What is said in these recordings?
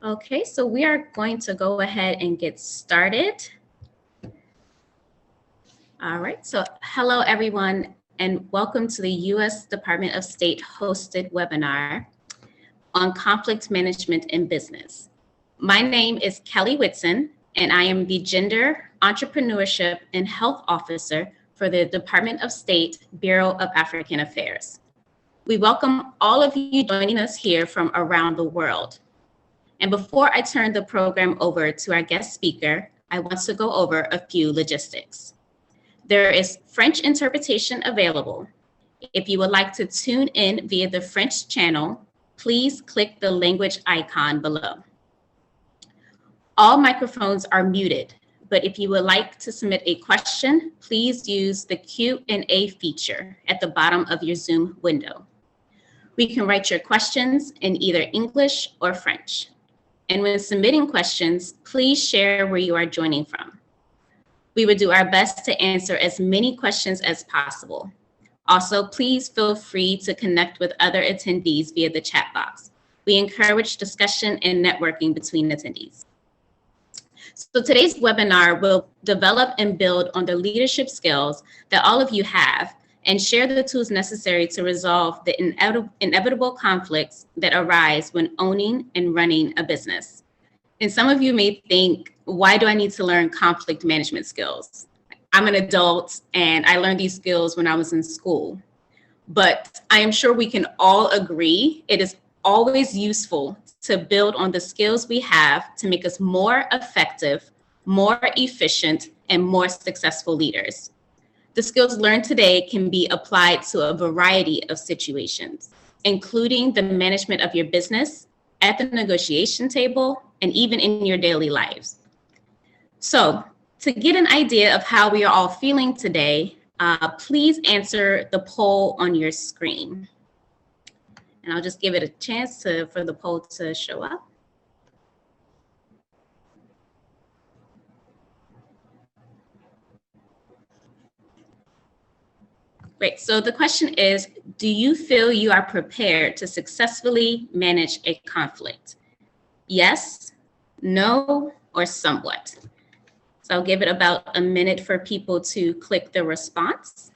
Okay, so we are going to go ahead and get started. All right, so hello everyone, and welcome to the U.S. Department of State hosted webinar on conflict management in business. My name is Kelly Whitson, and I am the Gender, Entrepreneurship, and Health Officer for the Department of State Bureau of African Affairs. We welcome all of you joining us here from around the world. And before I turn the program over to our guest speaker, I want to go over a few logistics. There is French interpretation available. If you would like to tune in via the French channel, please click the language icon below. All microphones are muted, but if you would like to submit a question, please use the Q&A feature at the bottom of your Zoom window. We can write your questions in either English or French. And when submitting questions, please share where you are joining from. We will do our best to answer as many questions as possible. Also, please feel free to connect with other attendees via the chat box. We encourage discussion and networking between attendees. So today's webinar will develop and build on the leadership skills that all of you have and share the tools necessary to resolve the inevitable conflicts that arise when owning and running a business. And some of you may think, why do I need to learn conflict management skills? I'm an adult and I learned these skills when I was in school. But I am sure we can all agree it is always useful to build on the skills we have to make us more effective, more efficient, and more successful leaders. The skills learned today can be applied to a variety of situations, including the management of your business, at the negotiation table, and even in your daily lives. So to get an idea of how we are all feeling today, please answer the poll on your screen. And I'll just give it a chance for the poll to show up. Great, so the question is, do you feel you are prepared to successfully manage a conflict? Yes, no, or somewhat. So I'll give it about a minute for people to click the response.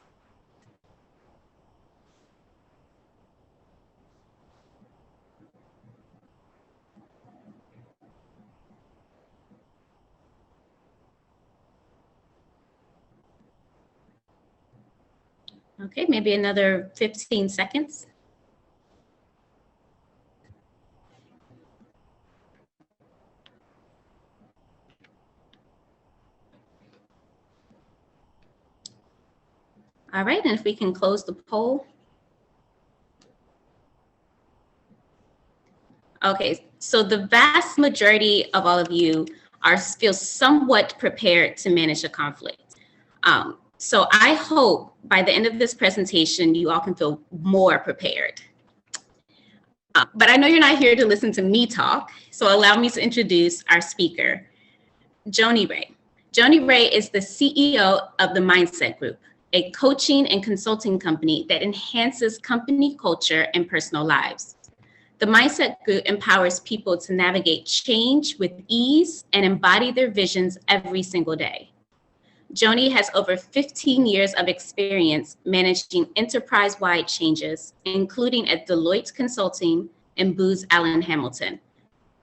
Okay, maybe another 15 seconds. All right, and if we can close the poll. Okay, so the vast majority of all of you feel somewhat prepared to manage a conflict. So I hope by the end of this presentation, you all can feel more prepared. But I know you're not here to listen to me talk, so allow me to introduce our speaker, Joni Rae. Joni Rae is the CEO of the Mindset Group, a coaching and consulting company that enhances company culture and personal lives. The Mindset Group empowers people to navigate change with ease and embody their visions every single day. Joni has over 15 years of experience managing enterprise-wide changes, including at Deloitte Consulting and Booz Allen Hamilton.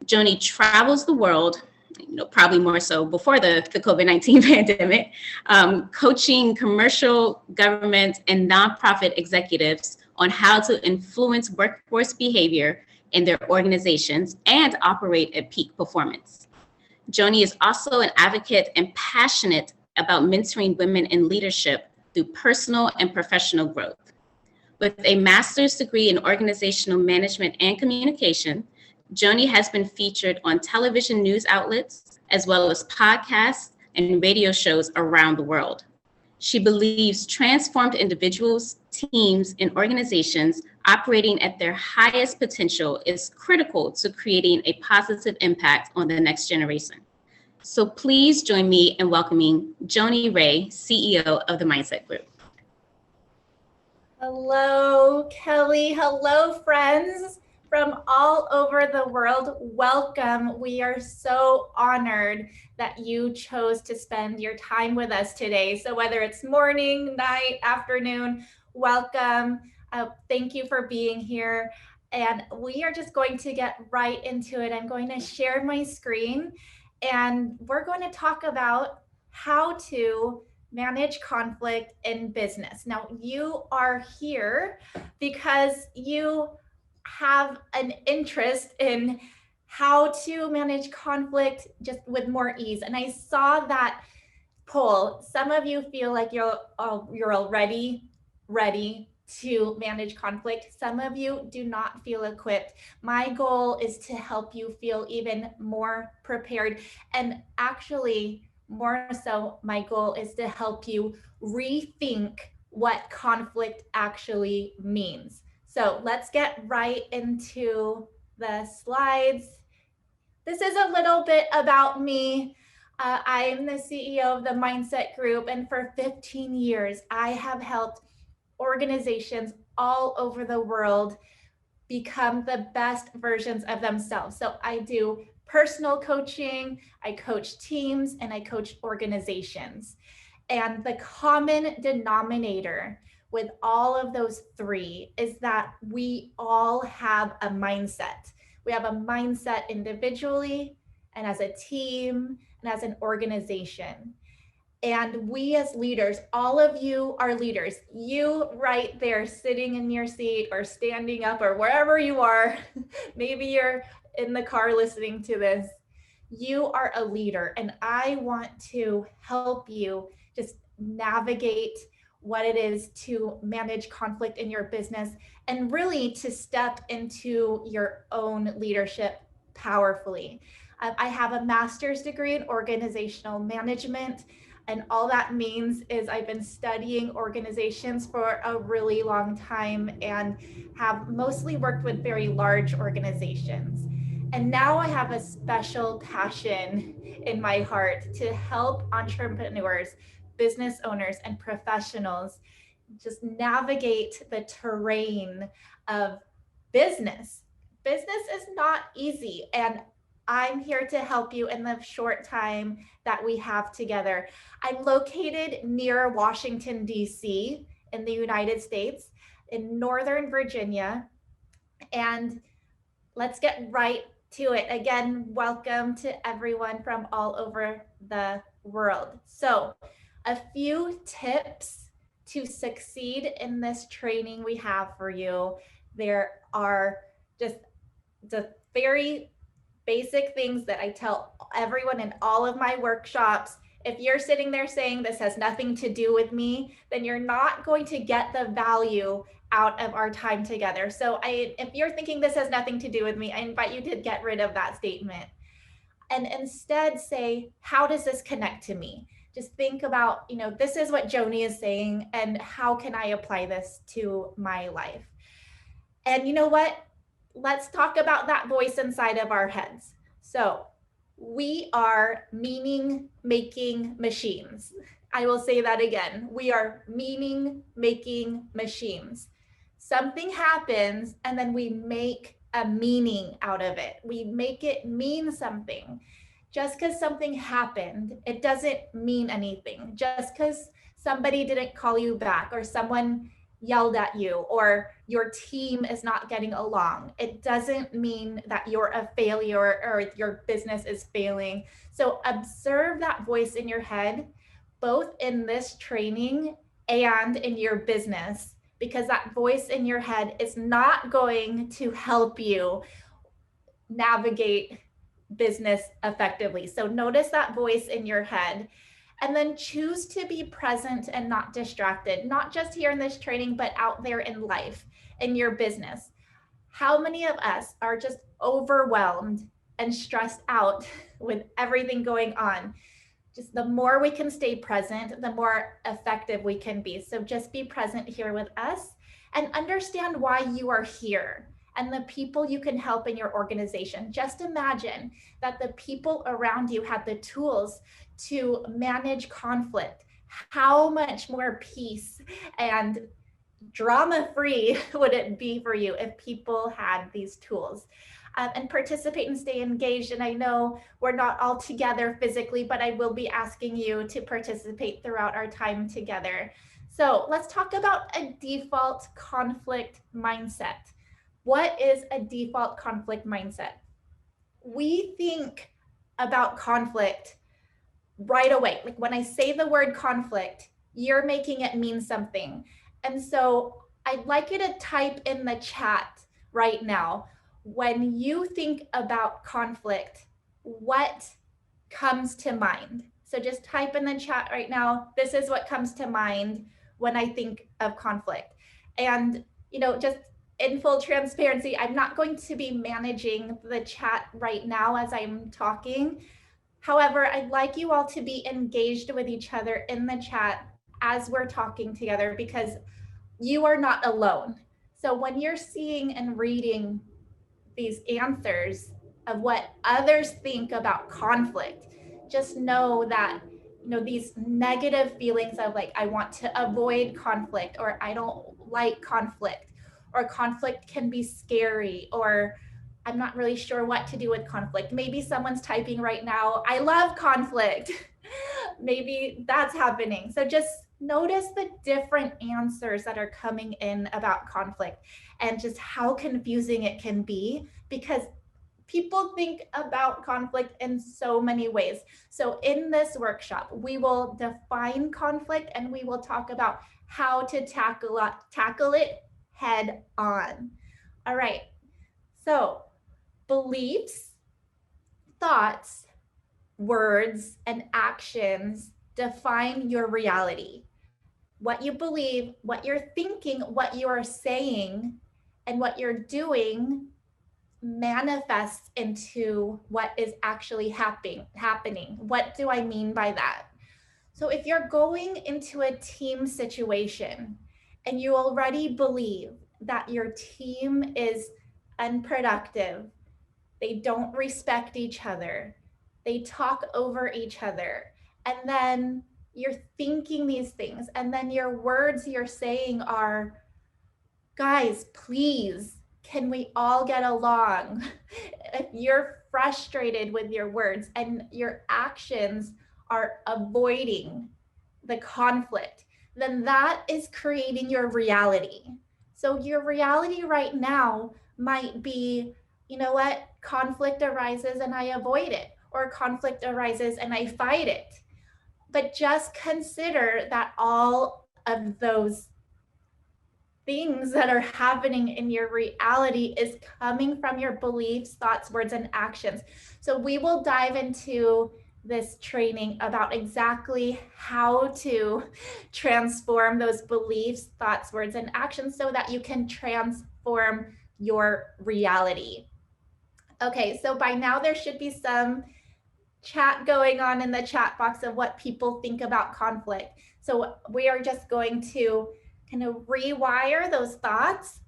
Joni travels the world, probably more so before the COVID-19 pandemic, coaching commercial, government, and nonprofit executives on how to influence workforce behavior in their organizations and operate at peak performance. Joni is also an advocate and passionate about mentoring women in leadership through personal and professional growth. With a master's degree in organizational management and communication, Joni has been featured on television news outlets, as well as podcasts and radio shows around the world. She believes transformed individuals, teams, and organizations operating at their highest potential is critical to creating a positive impact on the next generation. So please join me in welcoming Joni Rae, CEO of the Mindset Group. Hello, Kelly. Hello, friends. from all over the world, welcome. We are so honored that you chose to spend your time with us today. So whether it's morning, night, afternoon, welcome. Thank you for being here. And we are just going to get right into it. I'm going to share my screen and we're going to talk about how to manage conflict in business. Now, you are here because you have an interest in how to manage conflict just with more ease. And I saw that poll. Some of you feel like you're already ready to manage conflict. Some of you do not feel equipped. My goal is to help you feel even more prepared. And actually, more so, my goal is to help you rethink what conflict actually means. So let's get right into the slides. This is a little bit about me. I'm the CEO of the Mindset Group, and for 15 years, I have helped organizations all over the world become the best versions of themselves. So I do personal coaching, I coach teams, and I coach organizations. And the common denominator with all of those three is that we all have a mindset. We have a mindset individually and as a team and as an organization. And we as leaders, all of you are leaders. You right there sitting in your seat or standing up or wherever you are, maybe you're in the car listening to this, you are a leader. And I want to help you just navigate what it is to manage conflict in your business and really to step into your own leadership powerfully. I have a master's degree in organizational management. And all that means is I've been studying organizations for a really long time and have mostly worked with very large organizations. And now I have a special passion in my heart to help entrepreneurs, business owners, and professionals just navigate the terrain of business. Business is not easy, and I'm here to help you in the short time that we have together. I'm located near Washington, D.C. in the United States, in Northern Virginia. And let's get right to it. Again, welcome to everyone from all over the world. So, a few tips to succeed in this training we have for you. There are just the very basic things that I tell everyone in all of my workshops. If you're sitting there saying this has nothing to do with me, then you're not going to get the value out of our time together. So if you're thinking this has nothing to do with me, I invite you to get rid of that statement and instead say, how does this connect to me? Just think about, this is what Joni is saying and how can I apply this to my life? And you know what? Let's talk about that voice inside of our heads. So we are meaning-making machines. I will say that again. We are meaning-making machines. Something happens and then we make a meaning out of it. We make it mean something. Just because something happened, it doesn't mean anything. Just because somebody didn't call you back or someone yelled at you or your team is not getting along, it doesn't mean that you're a failure or your business is failing. So observe that voice in your head, both in this training and in your business, because that voice in your head is not going to help you navigate business effectively. So notice that voice in your head. And then choose to be present and not distracted, not just here in this training, but out there in life, in your business. How many of us are just overwhelmed and stressed out with everything going on? Just the more we can stay present, the more effective we can be. So just be present here with us and understand why you are here and the people you can help in your organization. Just imagine that the people around you had the tools to manage conflict. How much more peace and drama-free would it be for you if people had these tools? And participate and stay engaged. And I know we're not all together physically, but I will be asking you to participate throughout our time together. So let's talk about a default conflict mindset. What is a default conflict mindset? We think about conflict right away. Like when I say the word conflict, you're making it mean something. And so I'd like you to type in the chat right now, when you think about conflict, what comes to mind? So just type in the chat right now, this is what comes to mind when I think of conflict. And, just in full transparency, I'm not going to be managing the chat right now as I'm talking. However, I'd like you all to be engaged with each other in the chat as we're talking together, because you are not alone. So when you're seeing and reading these answers of what others think about conflict, just know that these negative feelings of like, I want to avoid conflict, or I don't like conflict, or conflict can be scary, or I'm not really sure what to do with conflict. Maybe someone's typing right now, I love conflict. Maybe that's happening. So just notice the different answers that are coming in about conflict and just how confusing it can be, because people think about conflict in so many ways. So in this workshop, we will define conflict and we will talk about how to tackle it head on. All right. So beliefs, thoughts, words, and actions define your reality. What you believe, what you're thinking, what you are saying, and what you're doing manifests into what is actually happening. What do I mean by that? So if you're going into a team situation and you already believe that your team is unproductive, they don't respect each other, they talk over each other, and then you're thinking these things, and then your words you're saying are, guys, please, can we all get along? If you're frustrated with your words and your actions are avoiding the conflict, then that is creating your reality. So your reality right now might be, you know what, conflict arises and I avoid it, or conflict arises and I fight it. But just consider that all of those things that are happening in your reality is coming from your beliefs, thoughts, words, and actions. So we will dive into this training about exactly how to transform those beliefs, thoughts, words, and actions so that you can transform your reality. Okay, so by now there should be some chat going on in the chat box of what people think about conflict. So we are just going to kind of rewire those thoughts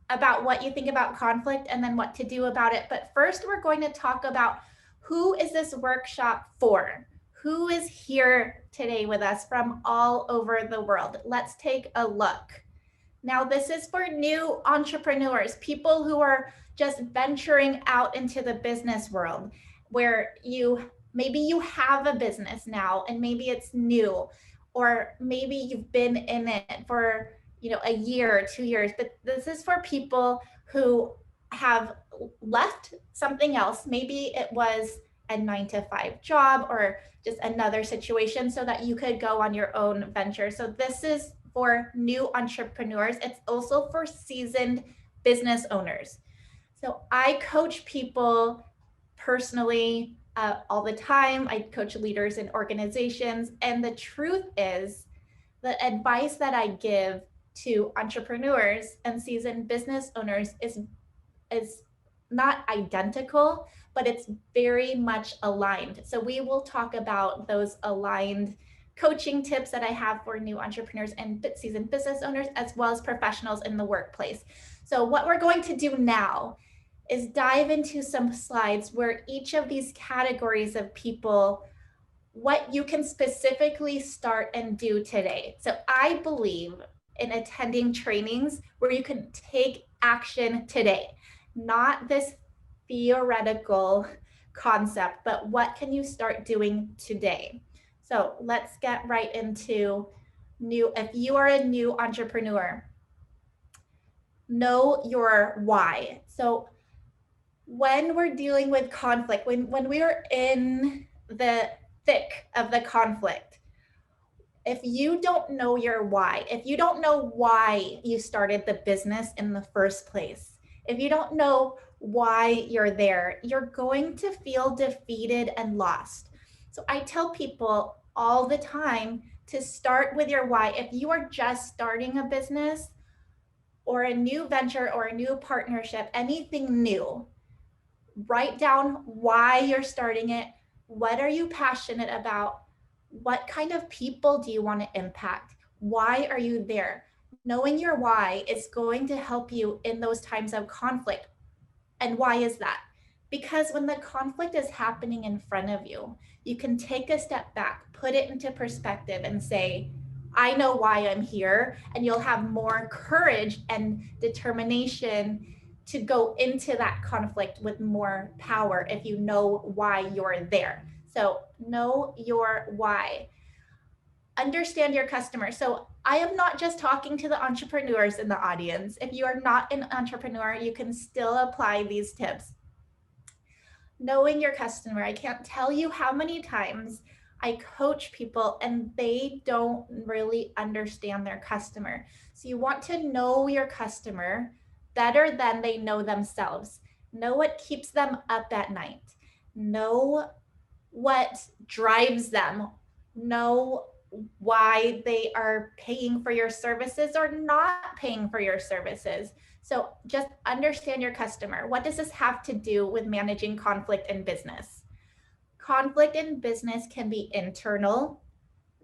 about what you think about conflict and then what to do about it. But first, we're going to talk about who is this workshop for? Who is here today with us from all over the world? Let's take a look. Now, this is for new entrepreneurs, people who are just venturing out into the business world, where maybe you have a business now and maybe it's new, or maybe you've been in it for a year or 2 years. But this is for people who have left something else. Maybe it was a 9-to-5 job or just another situation so that you could go on your own venture. So this is for new entrepreneurs. It's also for seasoned business owners. So I coach people personally all the time. I coach leaders in organizations. And the truth is, the advice that I give to entrepreneurs and seasoned business owners is not identical, but it's very much aligned. So we will talk about those aligned coaching tips that I have for new entrepreneurs and seasoned business owners, as well as professionals in the workplace. So what we're going to do now is dive into some slides where each of these categories of people, what you can specifically start and do today. So I believe in attending trainings where you can take action today, not this theoretical concept, but what can you start doing today? So let's get right into if you are a new entrepreneur, know your why. So when we're dealing with conflict, when we are in the thick of the conflict, if you don't know your why, if you don't know why you started the business in the first place, if you don't know why you're there, you're going to feel defeated and lost. So I tell people all the time to start with your why. If you are just starting a business or a new venture or a new partnership, anything new, write down why you're starting it. What are you passionate about? What kind of people do you want to impact? Why are you there? Knowing your why is going to help you in those times of conflict. And why is that? Because when the conflict is happening in front of you, you can take a step back, put it into perspective and say, I know why I'm here. And you'll have more courage and determination to go into that conflict with more power if you know why you're there. So know your why. Understand your customer. So I am not just talking to the entrepreneurs in the audience. If you are not an entrepreneur, you can still apply these tips. Knowing your customer. I can't tell you how many times I coach people and they don't really understand their customer. So you want to know your customer better than they know themselves. Know what keeps them up at night. Know what drives them. Know why they are paying for your services or not paying for your services. So just understand your customer. What does this have to do with managing conflict in business? Conflict in business can be internal,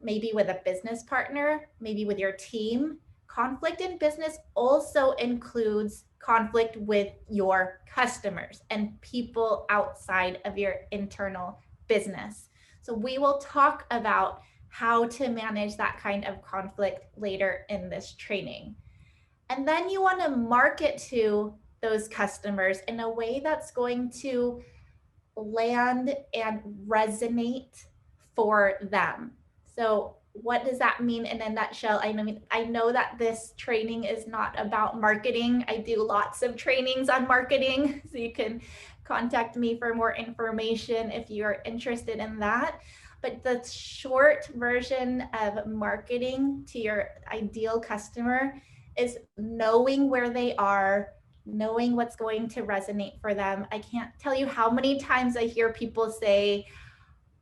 maybe with a business partner, maybe with your team. Conflict in business also includes conflict with your customers and people outside of your internal business. So we will talk about how to manage that kind of conflict later in this training. And then you want to market to those customers in a way that's going to land and resonate for them. So what does that mean in a nutshell? I know that this training is not about marketing. I do lots of trainings on marketing, so you can contact me for more information if you're interested in that. But the short version of marketing to your ideal customer is knowing where they are, knowing what's going to resonate for them. I can't tell you how many times I hear people say,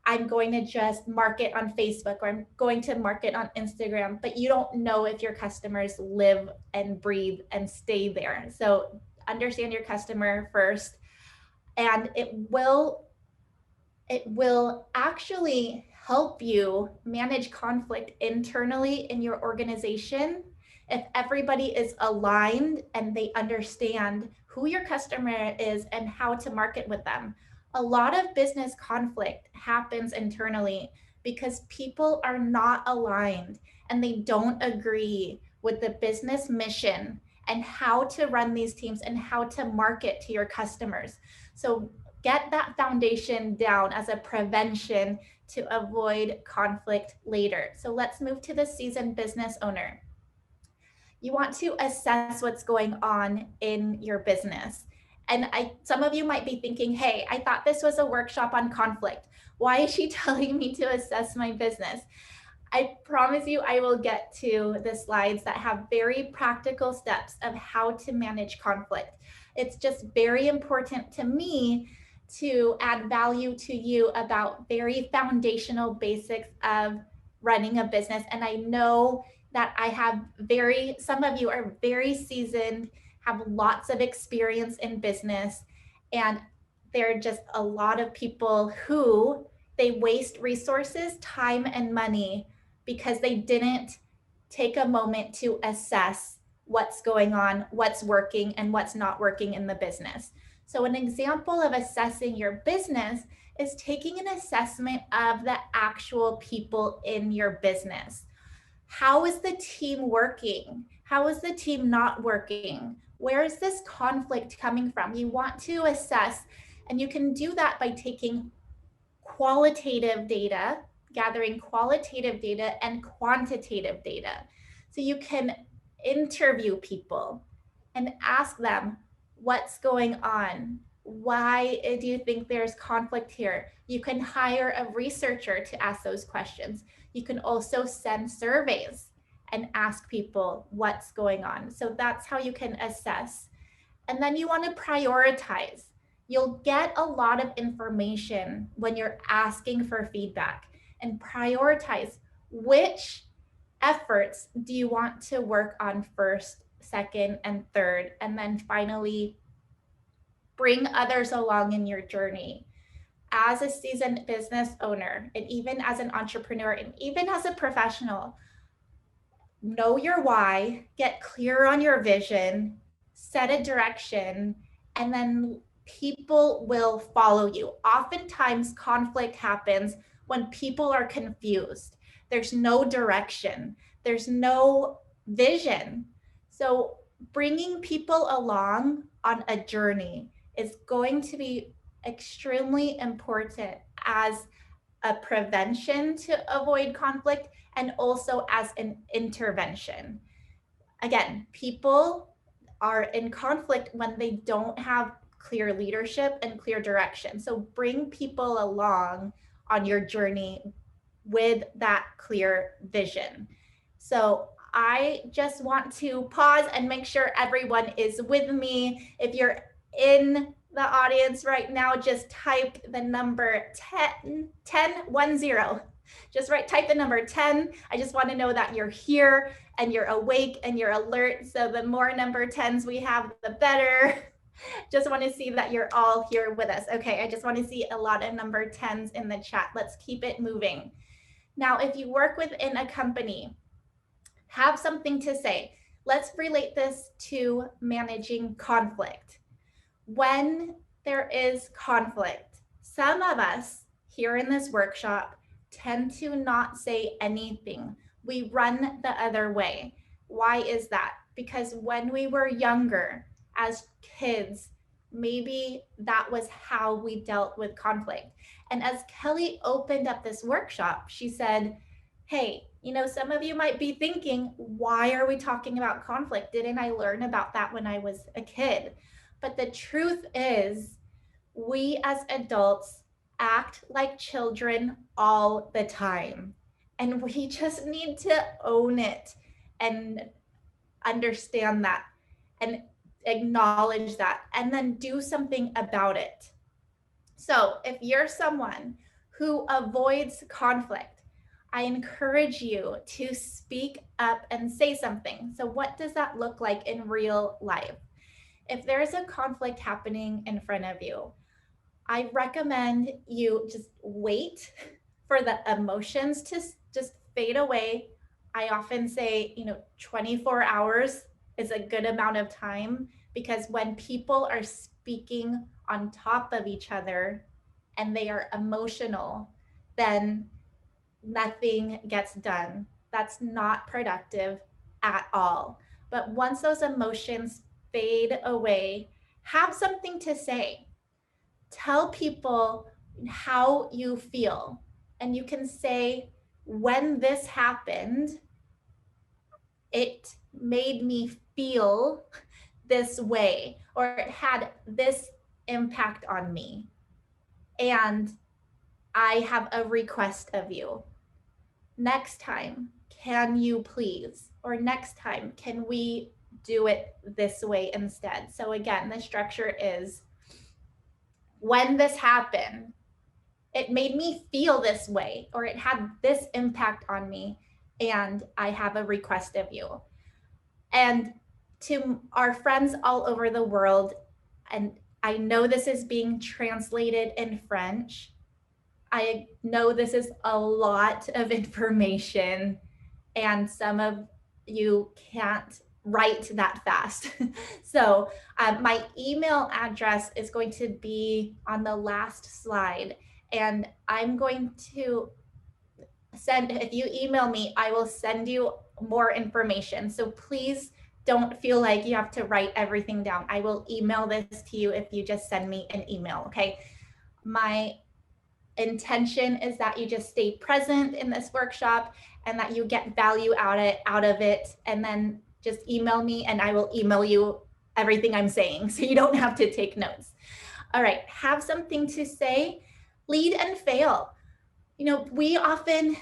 I'm going to just market on Facebook or I'm going to market on Instagram, but you don't know if your customers live and breathe and stay there. So understand your customer first, and it will actually help you manage conflict internally in your organization if everybody is aligned and they understand who your customer is and how to market with them. A lot of business conflict happens internally because people are not aligned and they don't agree with the business mission and how to run these teams and how to market to your customers. So get that foundation down as a prevention to avoid conflict later. So let's move to the seasoned business owner. You want to assess what's going on in your business. And some of you might be thinking, hey, I thought this was a workshop on conflict. Why is she telling me to assess my business? I promise you I will get to the slides that have very practical steps of how to manage conflict. It's just very important to me to add value to you about very foundational basics of running a business. And I know that some of you are very seasoned, have lots of experience in business, and there are just a lot of people who they waste resources, time, and money because they didn't take a moment to assess what's going on, what's working, and what's not working in the business. So an example of assessing your business is taking an assessment of the actual people in your business. How is the team working? How is the team not working? Where is this conflict coming from? You want to assess, and you can do that by taking qualitative data, gathering qualitative data and quantitative data. So you can interview people and ask them, what's going on? Why do you think there's conflict here? You can hire a researcher to ask those questions. You can also send surveys and ask people what's going on. So that's how you can assess. And then you want to prioritize. You'll get a lot of information when you're asking for feedback, and prioritize which efforts do you want to work on first, second, and third, and then finally bring others along in your journey. As a seasoned business owner, and even as an entrepreneur, and even as a professional, know your why, get clear on your vision, set a direction, and then people will follow you. Oftentimes, conflict happens when people are confused. There's no direction, there's no vision. So, bringing people along on a journey is going to be extremely important as a prevention to avoid conflict, and also as an intervention. Again, people are in conflict when they don't have clear leadership and clear direction. So bring people along on your journey with that clear vision. So I just want to pause and make sure everyone is with me. If you're in the audience right now, just type the number 10, 10. Just type the number 10. I just want to know that you're here and you're awake and you're alert. So the more number 10s we have, the better. Just want to see that you're all here with us. Okay, I just want to see a lot of number 10s in the chat. Let's keep it moving. Now, if you work within a company, have something to say. Let's relate this to managing conflict. When there is conflict, some of us here in this workshop tend to not say anything. We run the other way. Why is that? Because when we were younger, as kids, maybe that was how we dealt with conflict. And as Kelly opened up this workshop, she said, hey, some of you might be thinking, why are we talking about conflict? Didn't I learn about that when I was a kid? But the truth is, we as adults act like children all the time. And we just need to own it and understand that and acknowledge that, and then do something about it. So if you're someone who avoids conflict, I encourage you to speak up and say something. So what does that look like in real life? If there's a conflict happening in front of you, I recommend you just wait for the emotions to just fade away. I often say, 24 hours is a good amount of time, because when people are speaking on top of each other and they are emotional, then nothing gets done. That's not productive at all. But once those emotions fade away, have something to say. Tell people how you feel. And you can say, when this happened, it made me feel this way, or it had this impact on me. And I have a request of you. Next time, can you please? Or next time, can we do it this way instead? So again, the structure is, when this happened, it made me feel this way, or it had this impact on me, and I have a request of you. And to our friends all over the world, and I know this is being translated in French, I know this is a lot of information, and some of you can't write that fast. So my email address is going to be on the last slide, and I'm going to if you email me, I will send you more information. So please don't feel like you have to write everything down. I will email this to you if you just send me an email, okay? My intention is that you just stay present in this workshop and that you get value out of it, and then just email me and I will email you everything I'm saying so you don't have to take notes. All right, have something to say, lead and fail. You know, we often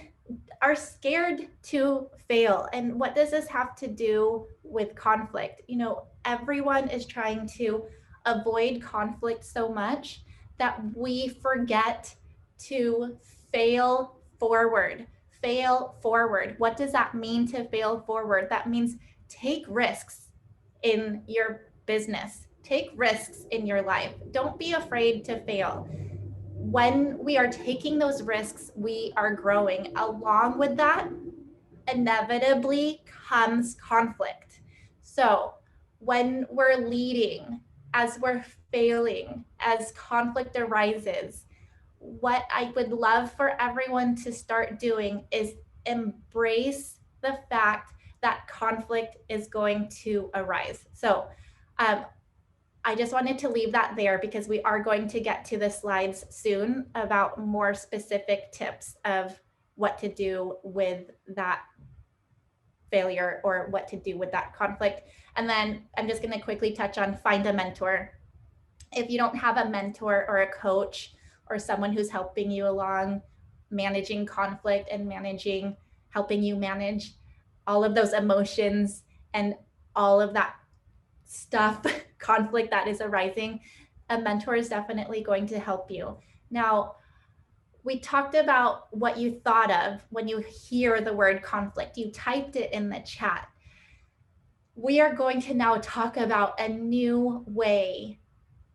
are scared to fail. And what does this have to do with conflict? You know, everyone is trying to avoid conflict so much that we forget to fail forward. Fail forward. What does that mean to fail forward? That means take risks in your business. Take risks in your life. Don't be afraid to fail. When we are taking those risks, we are growing. Along with that, inevitably comes conflict. So when we're leading, as we're failing, as conflict arises, what I would love for everyone to start doing is embrace the fact that conflict is going to arise. So I just wanted to leave that there because we are going to get to the slides soon about more specific tips of what to do with that failure or what to do with that conflict. And then I'm just going to quickly touch on find a mentor. If you don't have a mentor or a coach or someone who's helping you along managing conflict and helping you manage all of those emotions and all of that stuff, conflict that is arising, a mentor is definitely going to help you. Now, we talked about what you thought of when you hear the word conflict. You typed it in the chat. We are going to now talk about a new way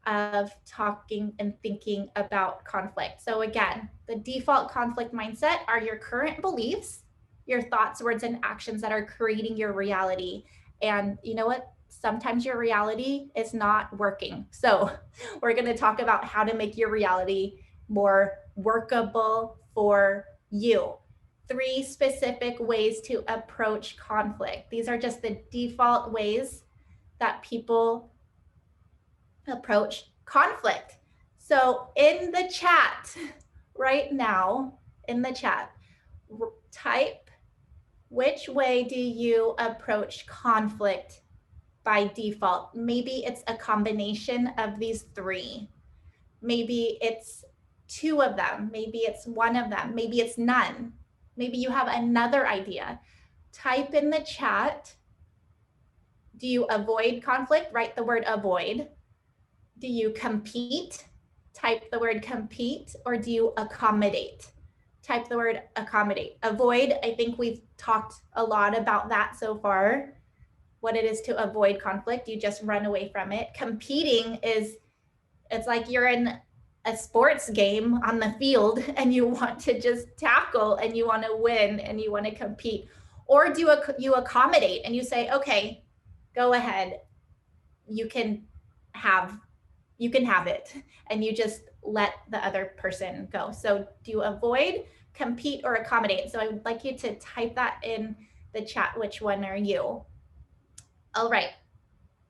of talking and thinking about conflict. So again, the default conflict mindset are your current beliefs, your thoughts, words, and actions that are creating your reality. And you know what? Sometimes your reality is not working. So we're going to talk about how to make your reality more workable for you. 3 specific ways to approach conflict. These are just the default ways that people approach conflict. So in the chat right now, in the chat, type which way do you approach conflict by default. Maybe it's a combination of these 3. Maybe it's 2 of them. Maybe it's 1 of them. Maybe it's none. Maybe you have another idea. Type in the chat. Do you avoid conflict? Write the word avoid. Do you compete? Type the word compete. Or do you accommodate? Type the word accommodate. Avoid, I think we've talked a lot about that so far. What it is to avoid conflict, you just run away from it. Competing it's like you're in a sports game on the field and you want to just tackle and you want to win and you want to compete. Or do you accommodate and you say, okay, go ahead, you can have it, and you just let the other person go. So do you avoid, compete, or accommodate? So I would like you to type that in the chat. Which one are you? All right,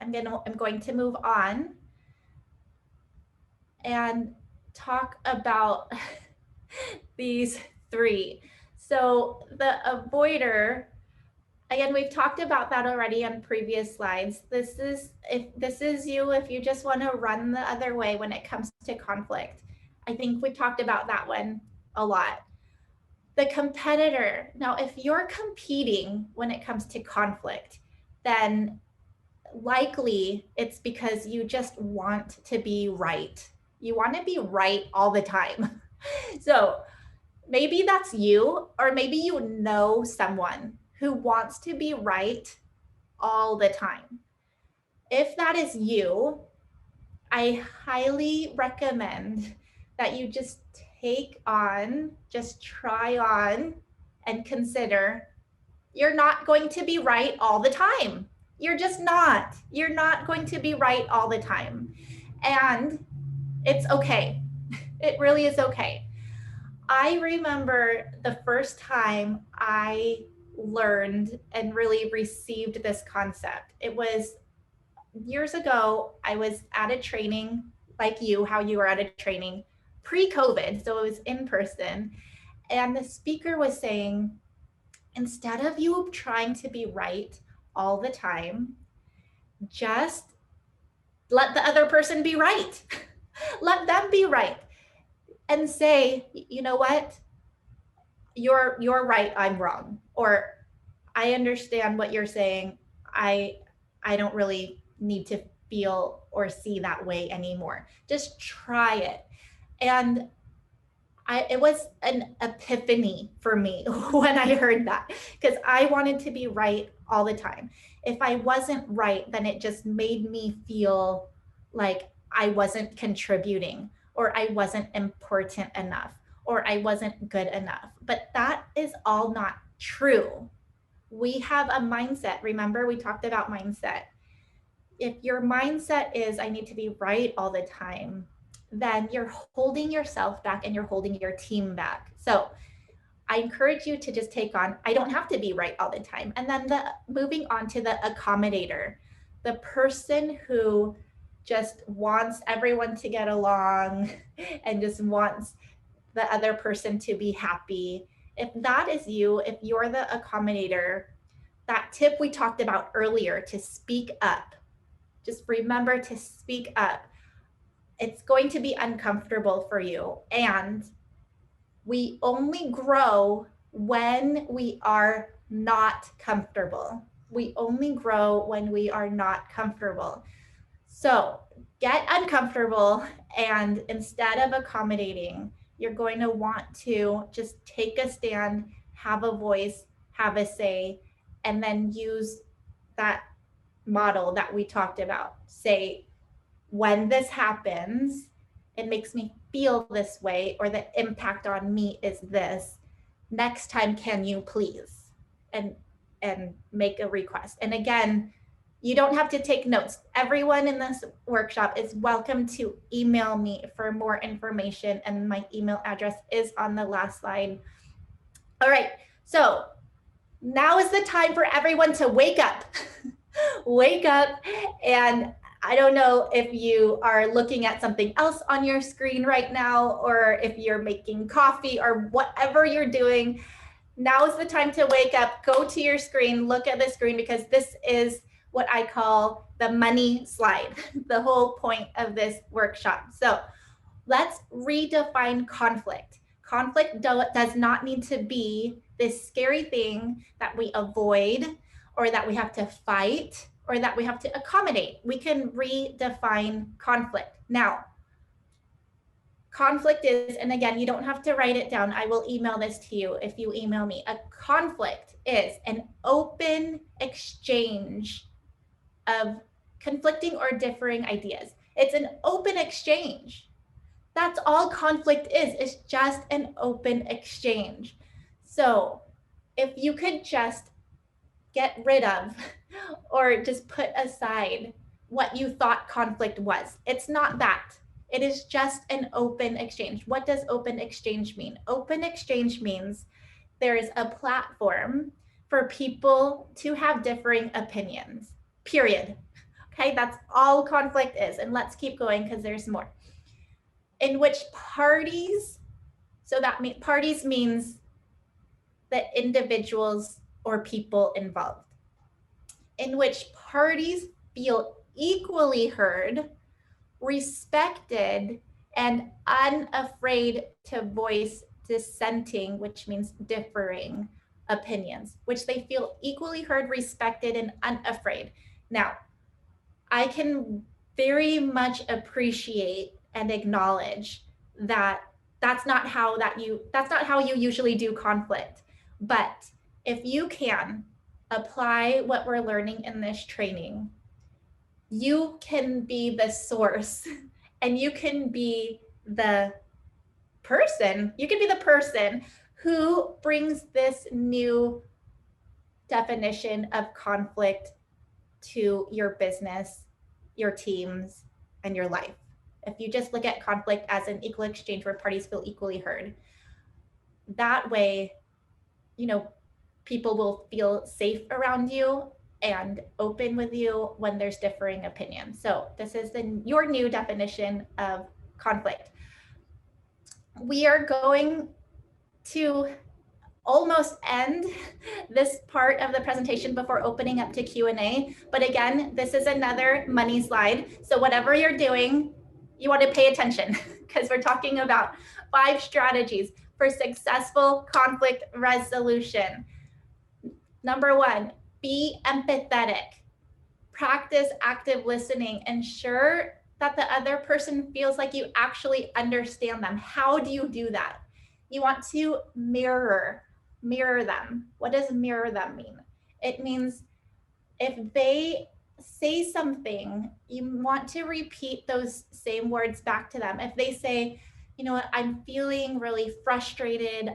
I'm going to move on and talk about these 3. So the avoider, again, we've talked about that already on previous slides. If this is you, if you just want to run the other way when it comes to conflict, I think we talked about that one a lot. The competitor. Now, if you're competing when it comes to conflict, then likely it's because you just want to be right. You want to be right all the time. So maybe that's you, or maybe you know someone who wants to be right all the time. If that is you, I highly recommend that you just try on and consider you're not going to be right all the time. You're just not. You're not going to be right all the time. And it's okay. It really is okay. I remember the first time I learned and really received this concept. It was years ago. I was at a training like you, how you were at a training pre-COVID. So it was in person. And the speaker was saying, instead of you trying to be right all the time, just let the other person be right. Let them be right. And say, you know what? You're right, I'm wrong. Or I understand what you're saying. I don't really need to feel or see that way anymore. Just try it. And it was an epiphany for me when I heard that, because I wanted to be right all the time. If I wasn't right, then it just made me feel like I wasn't contributing, or I wasn't important enough, or I wasn't good enough. But that is all not true. We have a mindset. Remember, we talked about mindset. If your mindset is, I need to be right all the time, then you're holding yourself back and you're holding your team back. So I encourage you to just take on, I don't have to be right all the time. And then moving on to the accommodator, the person who just wants everyone to get along and just wants the other person to be happy. If that is you, if you're the accommodator, that tip we talked about earlier, to speak up, just remember to speak up. It's going to be uncomfortable for you. And we only grow when we are not comfortable. We only grow when we are not comfortable. So get uncomfortable, and instead of accommodating, you're going to want to just take a stand, have a voice, have a say, and then use that model that we talked about. Say, when this happens, it makes me feel this way, or the impact on me is this. Next time, can you please? And make a request. And again, you don't have to take notes. Everyone in this workshop is welcome to email me for more information, and my email address is on the last slide. All right, so now is the time for everyone to wake up. Wake up. And I don't know if you are looking at something else on your screen right now, or if you're making coffee or whatever you're doing. Now is the time to wake up, go to your screen, look at the screen, because this is what I call the money slide, the whole point of this workshop. So let's redefine conflict. Conflict does not need to be this scary thing that we avoid, or that we have to fight, or that we have to accommodate. We can redefine conflict. Now, conflict is, and again, you don't have to write it down. I will email this to you if you email me. A conflict is an open exchange of conflicting or differing ideas. It's an open exchange. That's all conflict is. It's just an open exchange. So if you could just get rid of, or just put aside what you thought conflict was. It's not that. It is just an open exchange. What does open exchange mean? Open exchange means there is a platform for people to have differing opinions, period. Okay, that's all conflict is. And let's keep going, because there's more. In which parties, so that parties means the individuals or people involved, in which parties feel equally heard, respected, and unafraid to voice dissenting, which means differing opinions, which they feel equally heard, respected, and unafraid. Now, I can very much appreciate and acknowledge that that's not how you usually do conflict. But if you can apply what we're learning in this training, you can be the source, and you can be the person who brings this new definition of conflict to your business, your teams, and your life. If you just look at conflict as an equal exchange where parties feel equally heard. that way, people will feel safe around you and open with you when there's differing opinions. So this is your new definition of conflict. We are going to almost end this part of the presentation before opening up to Q&A. But again, this is another money slide. So whatever you're doing, you want to pay attention because we're talking about 5 strategies for successful conflict resolution. Number 1, be empathetic. Practice active listening. Ensure that the other person feels like you actually understand them. How do you do that? You want to mirror them. What does mirror them mean? It means if they say something, you want to repeat those same words back to them. If they say, you know what, I'm feeling really frustrated,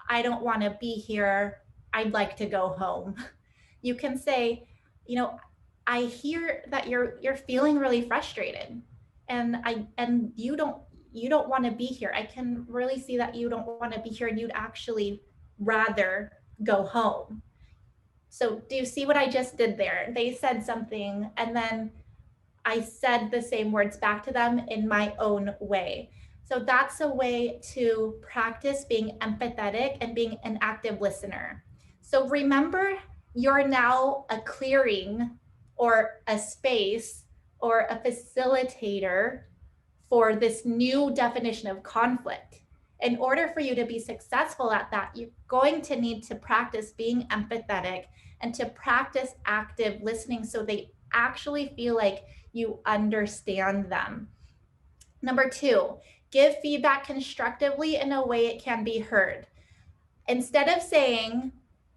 I don't want to be here, I'd like to go home. You can say, you know, I hear that you're feeling really frustrated, and you don't want to be here. I can really see that you don't want to be here and you'd actually rather go home. So do you see what I just did there? They said something and then I said the same words back to them in my own way. So that's a way to practice being empathetic and being an active listener. So remember, you're now a clearing or a space or a facilitator for this new definition of conflict. In order for you to be successful at that, you're going to need to practice being empathetic and to practice active listening so they actually feel like you understand them. Number 2, give feedback constructively in a way it can be heard. Instead of saying,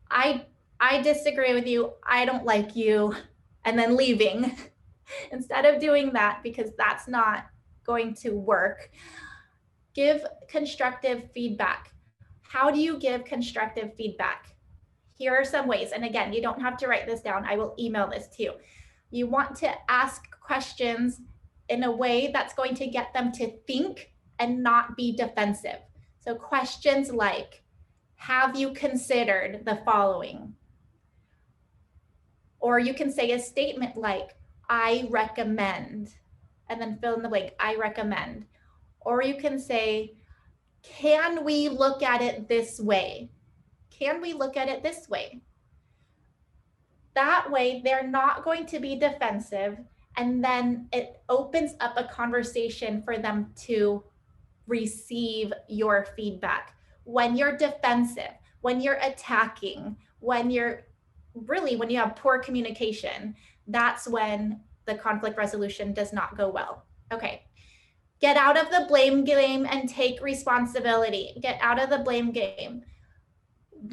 I disagree with you, I don't like you, and then leaving, instead of doing that, because that's not going to work, give constructive feedback. How do you give constructive feedback? Here are some ways. And again, you don't have to write this down. I will email this to you. You want to ask questions in a way that's going to get them to think and not be defensive. So questions like, have you considered the following? Or you can say a statement like, I recommend, and then fill in the blank, I recommend. Or you can say, can we look at it this way? Can we look at it this way? That way, they're not going to be defensive, and then it opens up a conversation for them to receive your feedback. When you're defensive, when you're attacking, when you have poor communication, that's when the conflict resolution does not go well. Okay. Get out of the blame game and take responsibility. Get out of the blame game.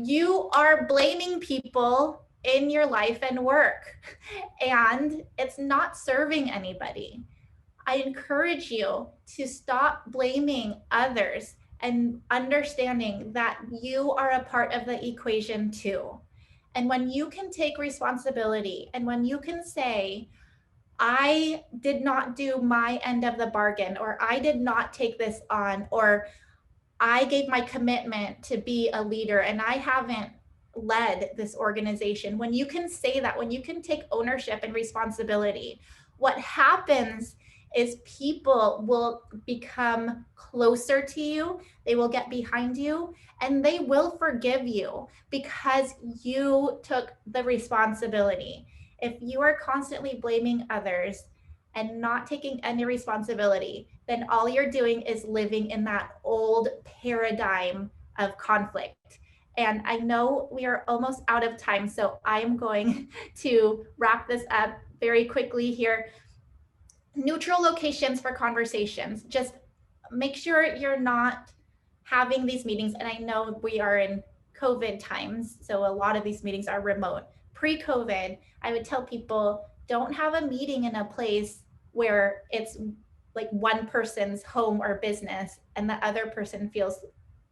You are blaming people in your life and work, and it's not serving anybody. I encourage you to stop blaming others and understanding that you are a part of the equation too. And when you can take responsibility and when you can say, I did not do my end of the bargain, or I did not take this on, or I gave my commitment to be a leader and I haven't led this organization. When you can say that, when you can take ownership and responsibility, what happens is people will become closer to you, they will get behind you, and they will forgive you because you took the responsibility. If you are constantly blaming others and not taking any responsibility, then all you're doing is living in that old paradigm of conflict. And I know we are almost out of time, so I'm going to wrap this up very quickly here. Neutral locations for conversations. Just make sure you're not having these meetings. And I know we are in COVID times, so a lot of these meetings are remote. Pre-COVID, I would tell people, don't have a meeting in a place where it's like one person's home or business and the other person feels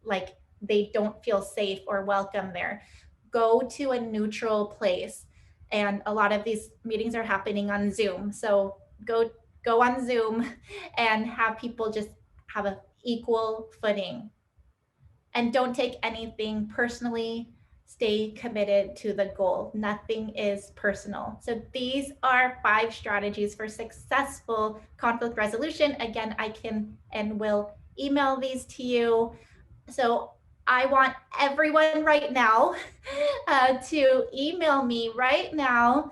like they don't feel safe or welcome there. Go to a neutral place. And a lot of these meetings are happening on Zoom. So go on Zoom and have people just have an equal footing. And don't take anything personally. Stay committed to the goal. Nothing is personal. So these are 5 strategies for successful conflict resolution. Again, I can and will email these to you. So I want everyone right now to email me right now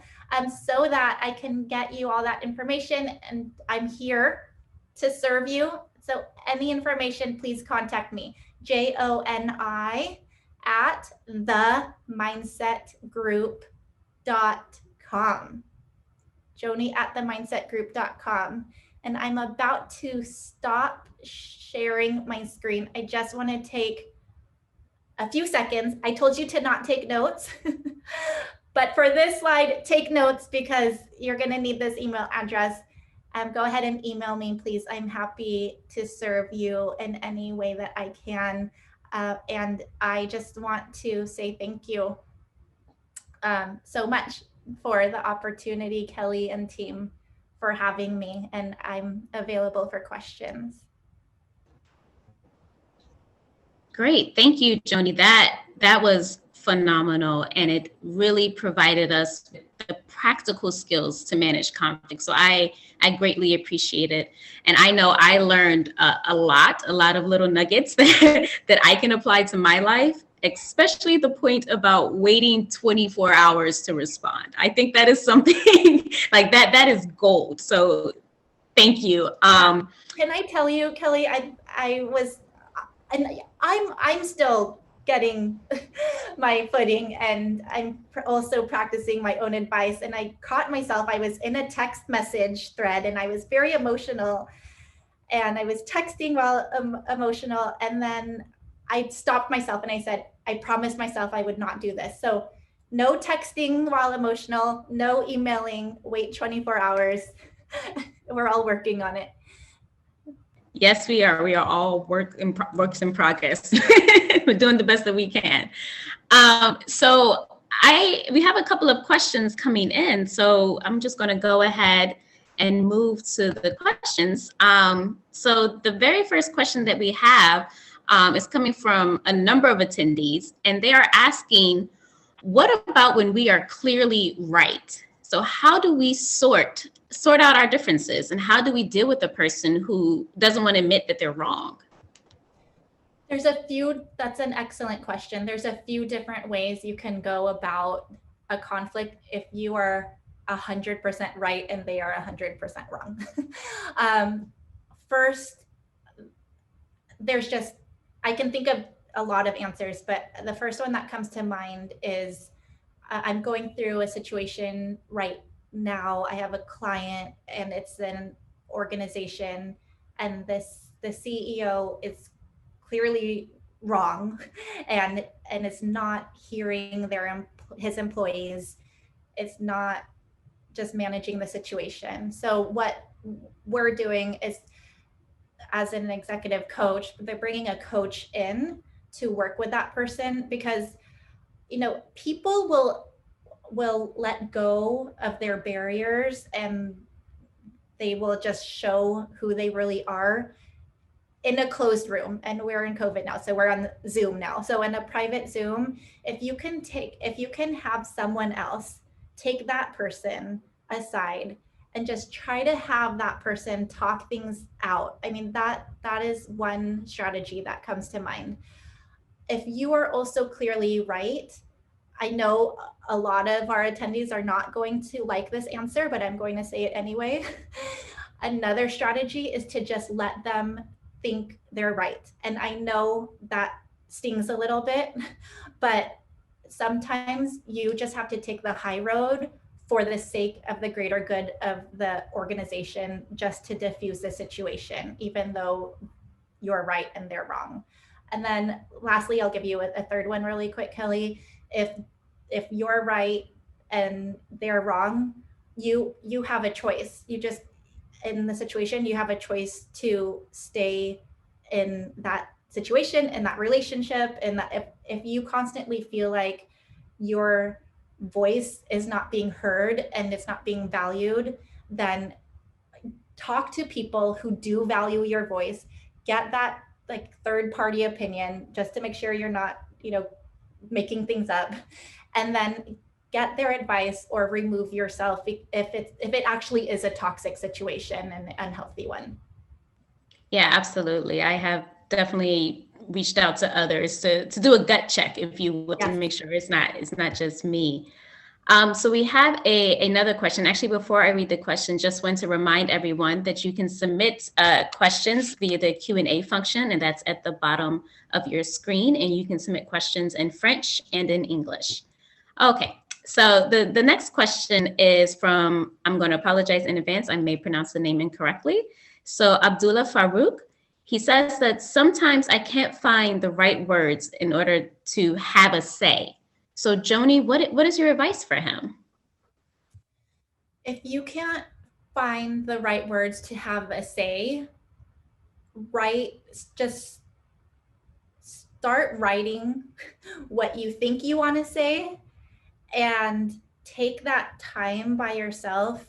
so that I can get you all that information, and I'm here to serve you. So any information, please contact me, Joni at themindsetgroup.com. Joni at themindsetgroup.com. And I'm about to stop sharing my screen. I just want to take a few seconds. I told you to not take notes, but for this slide, take notes because you're going to need this email address. Go ahead and email me, please. I'm happy to serve you in any way that I can. And I just want to say thank you so much for the opportunity, Kelly and team, for having me, and I'm available for questions. Great. Thank you, Joni. That was phenomenal, and it really provided us with the practical skills to manage conflict. So I greatly appreciate it. And I know I learned a lot of little nuggets that I can apply to my life, especially the point about waiting 24 hours to respond. I think that is something like that is gold. So thank you. Can I tell you, Kelly, I'm still getting my footing, and I'm also practicing my own advice. And I caught myself, I was in a text message thread and I was very emotional, and I was texting while emotional. And then I stopped myself and I said, I promised myself I would not do this. So no texting while emotional, no emailing, wait 24 hours. We're all working on it. Yes, we are. We are all works in progress. We're doing the best that we can. So we have a couple of questions coming in. So I'm just going to go ahead and move to the questions. So the very first question that we have is coming from a number of attendees, and they are asking, what about when we are clearly right? So how do we sort out our differences, and how do we deal with a person who doesn't want to admit that they're wrong? That's an excellent question. There's a few different ways you can go about a conflict if you are 100% right and they are 100% wrong. First, I can think of a lot of answers, but the first one that comes to mind is I'm going through a situation right now. I have a client and it's an organization, and the CEO is clearly wrong and is not hearing his employees. It's not just managing the situation. So what we're doing is, as an executive coach, they're bringing a coach in to work with that person, because people will let go of their barriers and they will just show who they really are in a closed room. And we're in COVID now, so we're on Zoom now. So in a private Zoom, if you can have someone else take that person aside and just try to have that person talk things out. I mean, that is one strategy that comes to mind. If you are also clearly right, I know a lot of our attendees are not going to like this answer, but I'm going to say it anyway. Another strategy is to just let them think they're right. And I know that stings a little bit, but sometimes you just have to take the high road for the sake of the greater good of the organization, just to diffuse the situation, even though you're right and they're wrong. And then lastly, I'll give you a third one really quick, Kelly. If you're right and they're wrong, you have a choice. In the situation, you have a choice to stay in that situation, in that relationship, and that if you constantly feel like your voice is not being heard and it's not being valued, then talk to people who do value your voice. Get that like third party opinion, just to make sure you're not, making things up, and then get their advice or remove yourself if it actually is a toxic situation and an unhealthy one. Yeah, absolutely. I have definitely reached out to others to do a gut check, if you will, to Yes. make sure it's not just me. So we have another question. Actually, before I read the question, just want to remind everyone that you can submit questions via the Q&A function, and that's at the bottom of your screen, and you can submit questions in French and in English. Okay, so the next question is from, I'm going to apologize in advance, I may pronounce the name incorrectly. So Abdullah Farouk, he says that sometimes I can't find the right words in order to have a say. So Joni, what is your advice for him? If you can't find the right words to have a say, just start writing what you think you want to say, and take that time by yourself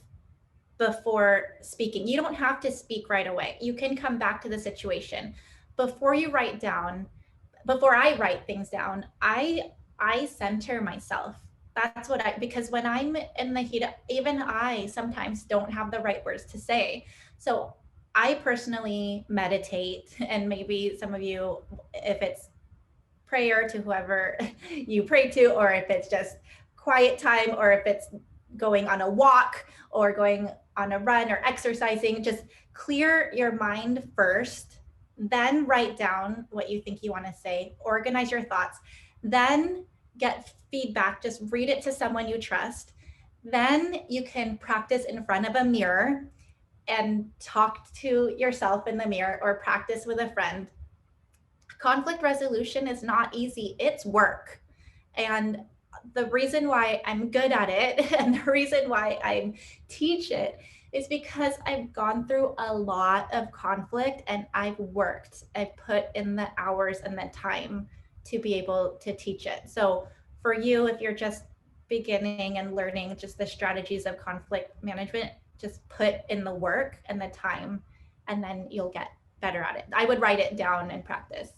before speaking. You don't have to speak right away. You can come back to the situation. Before I write things down, I center myself. That's because when I'm in the heat, even I sometimes don't have the right words to say. So I personally meditate, and maybe some of you, if it's prayer to whoever you pray to, or if it's just quiet time, or if it's going on a walk or going on a run or exercising, just clear your mind first, then write down what you think you want to say, organize your thoughts, then get feedback, just read it to someone you trust. Then you can practice in front of a mirror and talk to yourself in the mirror, or practice with a friend. Conflict resolution is not easy, it's work. And the reason why I'm good at it and the reason why I teach it is because I've gone through a lot of conflict, and I've put in the hours and the time to be able to teach it. So for you, if you're just beginning and learning just the strategies of conflict management, just put in the work and the time, and then you'll get better at it. I would write it down and practice.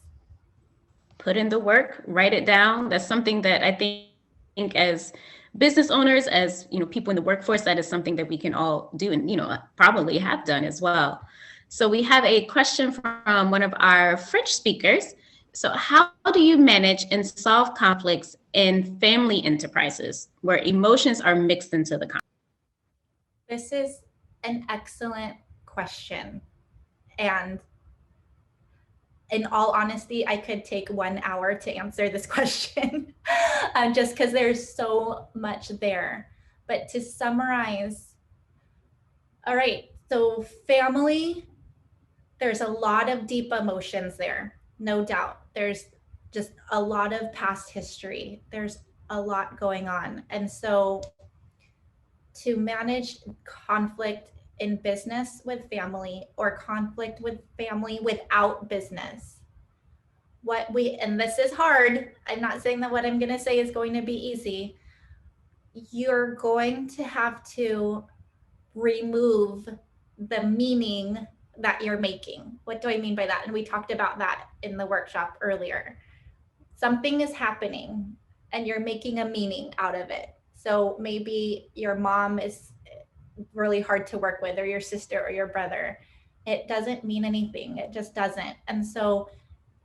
Put in the work, write it down. That's something that I think as business owners, as people in the workforce, that is something that we can all do, and probably have done as well. So we have a question from one of our French speakers. So how do you manage and solve conflicts in family enterprises where emotions are mixed into the conflict? This is an excellent question. And in all honesty, I could take 1 hour to answer this question, just because there's so much there. But to summarize, all right, so family, there's a lot of deep emotions there, no doubt. There's just a lot of past history. There's a lot going on. And so to manage conflict in business with family, or conflict with family without business, and this is hard, I'm not saying that what I'm going to say is going to be easy. You're going to have to remove the meaning that you're making. What do I mean by that? And we talked about that in the workshop earlier. Something is happening and you're making a meaning out of it. So maybe your mom is really hard to work with, or your sister or your brother. It doesn't mean anything. It just doesn't. And so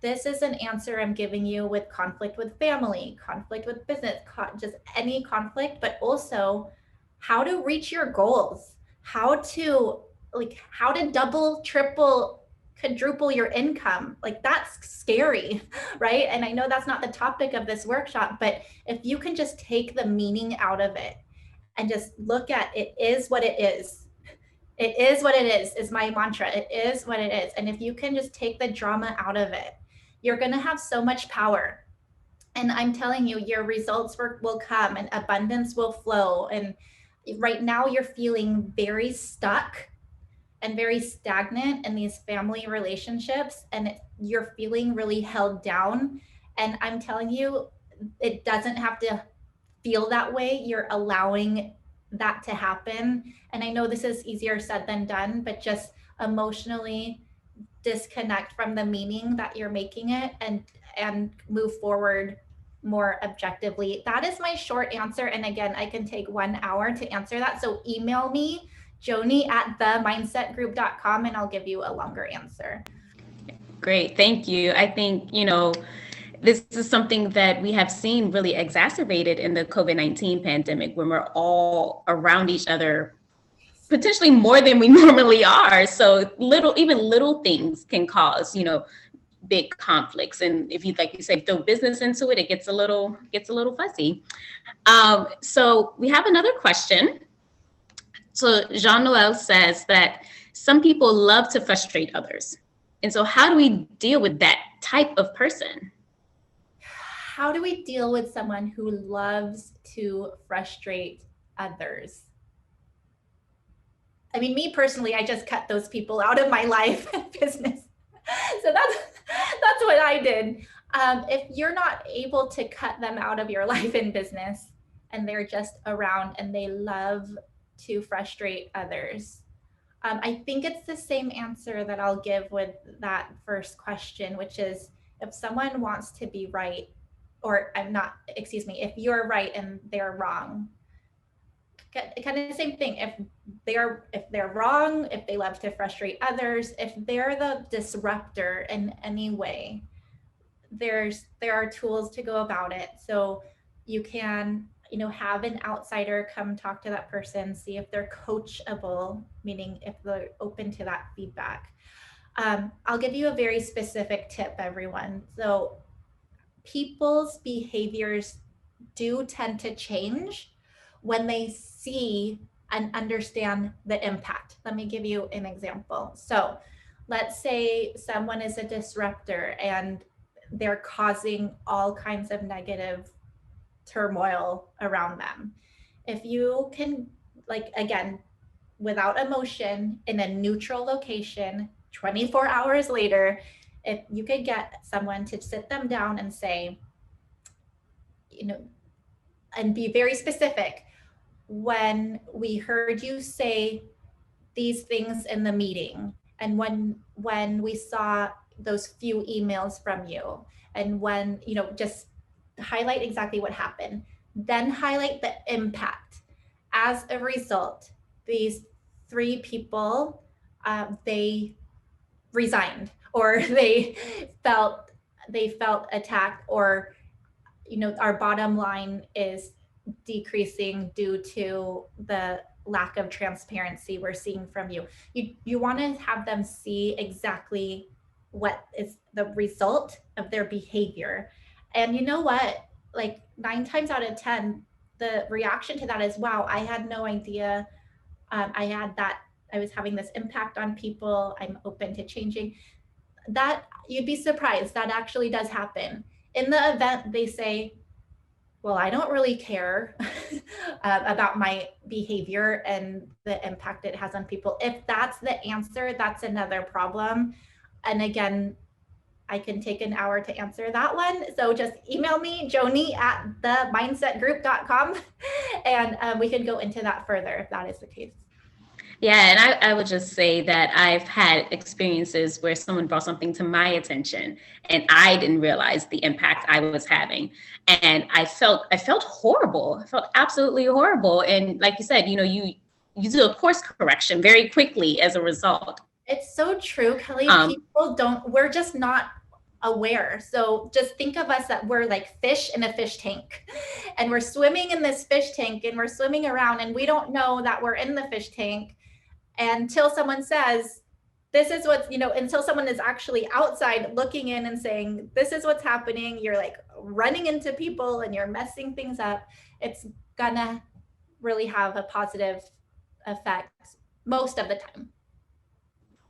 this is an answer I'm giving you with conflict with family, conflict with business, just any conflict, but also how to reach your goals, how to double, triple, quadruple your income. Like, that's scary, right? And I know that's not the topic of this workshop, but if you can just take the meaning out of it and just look at it is what it is. It is what it is my mantra. It is what it is. And if you can just take the drama out of it, you're going to have so much power. And I'm telling you, your results will come and abundance will flow. And right now you're feeling very stuck and very stagnant in these family relationships, and you're feeling really held down. And I'm telling you, it doesn't have to feel that way. You're allowing that to happen. And I know this is easier said than done, but just emotionally disconnect from the meaning that you're making it and move forward more objectively. That is my short answer. And again, I can take 1 hour to answer that. So email me, joni@themindsetgroup.com, and I'll give you a longer answer. Great, thank you. I think, this is something that we have seen really exacerbated in the COVID-19 pandemic, when we're all around each other potentially more than we normally are. So even little things can cause, big conflicts. And if you, like you say, throw business into it, it gets a little fuzzy. So we have another question. So Jean-Noel says that some people love to frustrate others. And so how do we deal with that type of person? How do we deal with someone who loves to frustrate others? I mean, me personally, I just cut those people out of my life and business. So that's what I did. If you're not able to cut them out of your life and business, and they're just around and they love to frustrate others, I think it's the same answer that I'll give with that first question, which is, if someone wants to be right, or if you're right and they're wrong, kind of the same thing. If they're wrong, if they love to frustrate others, if they're the disruptor in any way, there are tools to go about it. So you can, have an outsider come talk to that person, see if they're coachable, meaning if they're open to that feedback. I'll give you a very specific tip, everyone. So people's behaviors do tend to change when they see and understand the impact. Let me give you an example. So let's say someone is a disruptor and they're causing all kinds of negative turmoil around them. If you can, again, without emotion, in a neutral location, 24 hours later, if you could get someone to sit them down and say, and be very specific, when we heard you say these things in the meeting, and when we saw those few emails from you, and when, just highlight exactly what happened, then highlight the impact. As a result, these 3 people, they resigned, or they felt attacked, or, our bottom line is decreasing due to the lack of transparency we're seeing from you. You want to have them see exactly what is the result of their behavior. And you know what? 9 times out of 10, the reaction to that is, wow, I had no idea I was having this impact on people. I'm open to changing. That, you'd be surprised, that actually does happen. In the event they say, well, I don't really care about my behavior and the impact it has on people. If that's the answer, that's another problem. And again, I can take an hour to answer that one. So just email me, joni@themindsetgroup.com, and we can go into that further if that is the case. Yeah, and I would just say that I've had experiences where someone brought something to my attention and I didn't realize the impact I was having. And I felt horrible. I felt absolutely horrible. And like you said, you do a course correction very quickly as a result. It's so true, Kelly. We're just not aware. So just think of us that we're like fish in a fish tank, and we're swimming in this fish tank, and we're swimming around, and we don't know that we're in the fish tank until someone says, this is what's, until someone is actually outside looking in and saying, this is what's happening. You're running into people and you're messing things up. It's gonna really have a positive effect most of the time.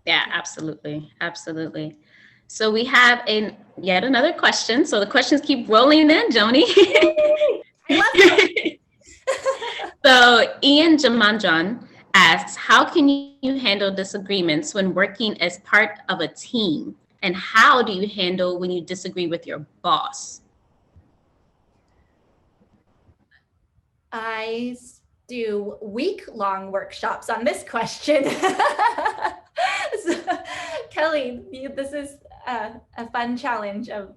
Yeah, absolutely. Absolutely. So we have yet another question. So the questions keep rolling in, Joni. I love it. So Ian Jamanjan asks, how can you handle disagreements when working as part of a team? And how do you handle when you disagree with your boss? I do week-long workshops on this question. So, Kelly, this is a fun challenge of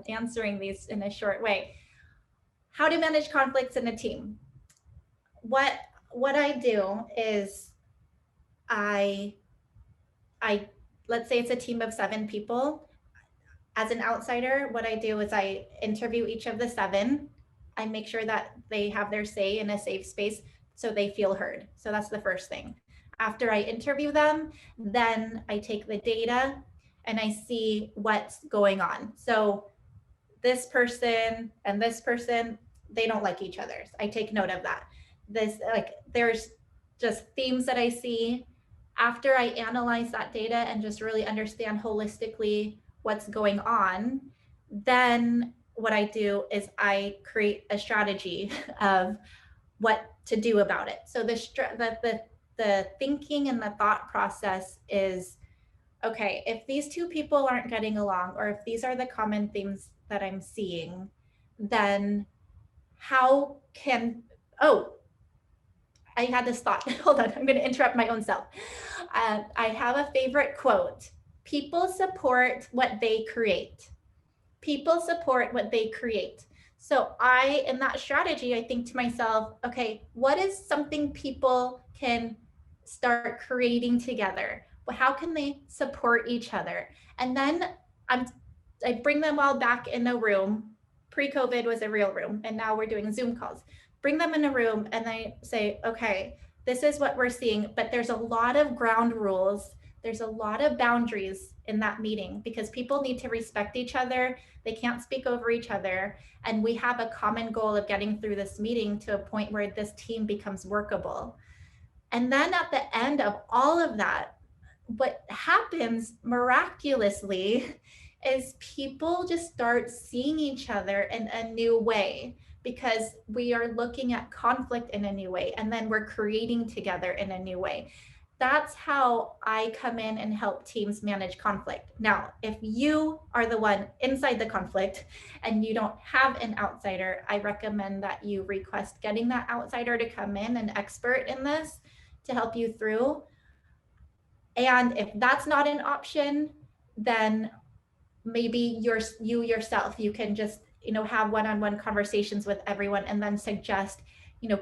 answering these in a short way. How to manage conflicts in a team. What I do is I let's say it's a team of 7 people. As an outsider, what I do is I interview each of the 7. I make sure that they have their say in a safe space so they feel heard. So that's the first thing. After I interview them, then I take the data and I see what's going on. So this person and this person, they don't like each other. I take note of that. There's just themes that I see. After I analyze that data and just really understand holistically what's going on, then what I do is I create a strategy of what to do about it. So the thinking and the thought process is, okay, if these 2 people aren't getting along, or if these are the common themes that I'm seeing, then how can, I had this thought. Hold on, I'm going to interrupt my own self. I have a favorite quote. People support what they create. People support what they create. So in that strategy, I think to myself, okay, what is something people can start creating together? How can they support each other? And then I bring them all back in a room. Pre-COVID was a real room, and now we're doing Zoom calls. Bring them in a room and I say, okay, this is what we're seeing, but there's a lot of ground rules. There's a lot of boundaries in that meeting because people need to respect each other. They can't speak over each other. And we have a common goal of getting through this meeting to a point where this team becomes workable. And then at the end of all of that, what happens miraculously is people just start seeing each other in a new way because we are looking at conflict in a new way, and then we're creating together in a new way. That's how I come in and help teams manage conflict. Now, if you are the one inside the conflict and you don't have an outsider, I recommend that you request getting that outsider to come in, an expert in this, to help you through. And if that's not an option, then maybe you yourself, you can just, have one-on-one conversations with everyone and then suggest,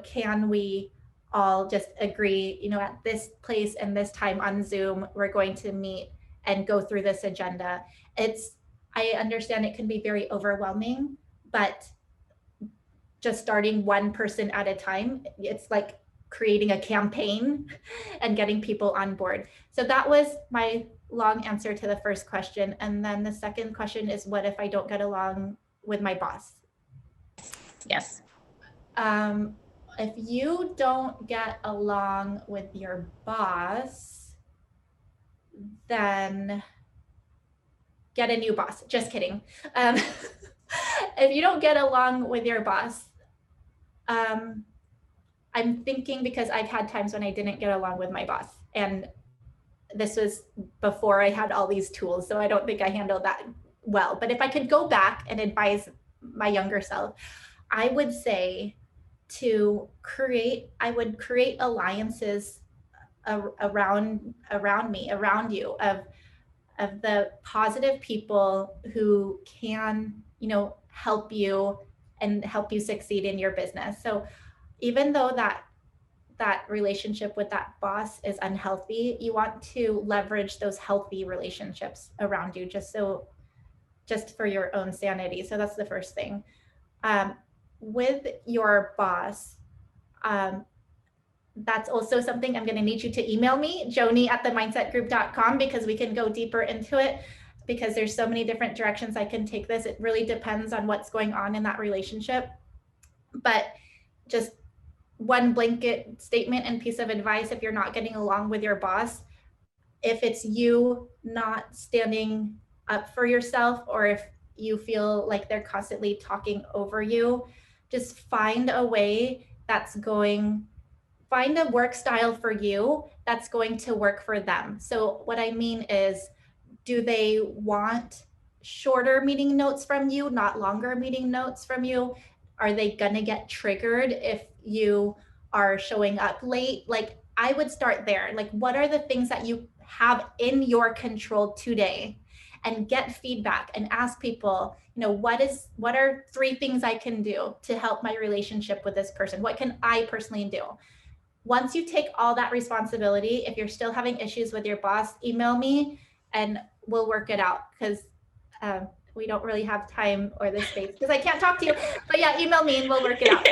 can we all just agree, at this place and this time on Zoom, we're going to meet and go through this agenda. I understand it can be very overwhelming, but just starting one person at a time, it's like creating a campaign and getting people on board. So that was my long answer to the first question. And then the second question is, what if I don't get along with my boss? Yes. If you don't get along with your boss, then get a new boss. Just kidding. If you don't get along with your boss, I'm thinking because I've had times when I didn't get along with my boss, and this was before I had all these tools, so I don't think I handled that well. But if I could go back and advise my younger self, I would say I would create alliances around me, around you, of the positive people who can, help you and help you succeed in your business. So even though that relationship with that boss is unhealthy, you want to leverage those healthy relationships around you just for your own sanity. So that's the first thing. With your boss, that's also something I'm going to need you to email me, joni@themindsetgroup.com, because we can go deeper into it, because there's so many different directions I can take this. It really depends on what's going on in that relationship. But just one blanket statement and piece of advice, if you're not getting along with your boss, if it's you not standing up for yourself, or if you feel like they're constantly talking over you, just find a way find a work style for you that's going to work for them. So what I mean is, do they want shorter meeting notes from you, not longer meeting notes from you? Are they gonna get triggered if you are showing up late? Like, I would start there. Like, what are the things that you have in your control today, and get feedback and ask people, what are 3 things I can do to help my relationship with this person? What can I personally do? Once you take all that responsibility, if you're still having issues with your boss, email me and we'll work it out, because we don't really have time or the space because I can't talk to you. But yeah, email me and we'll work it out.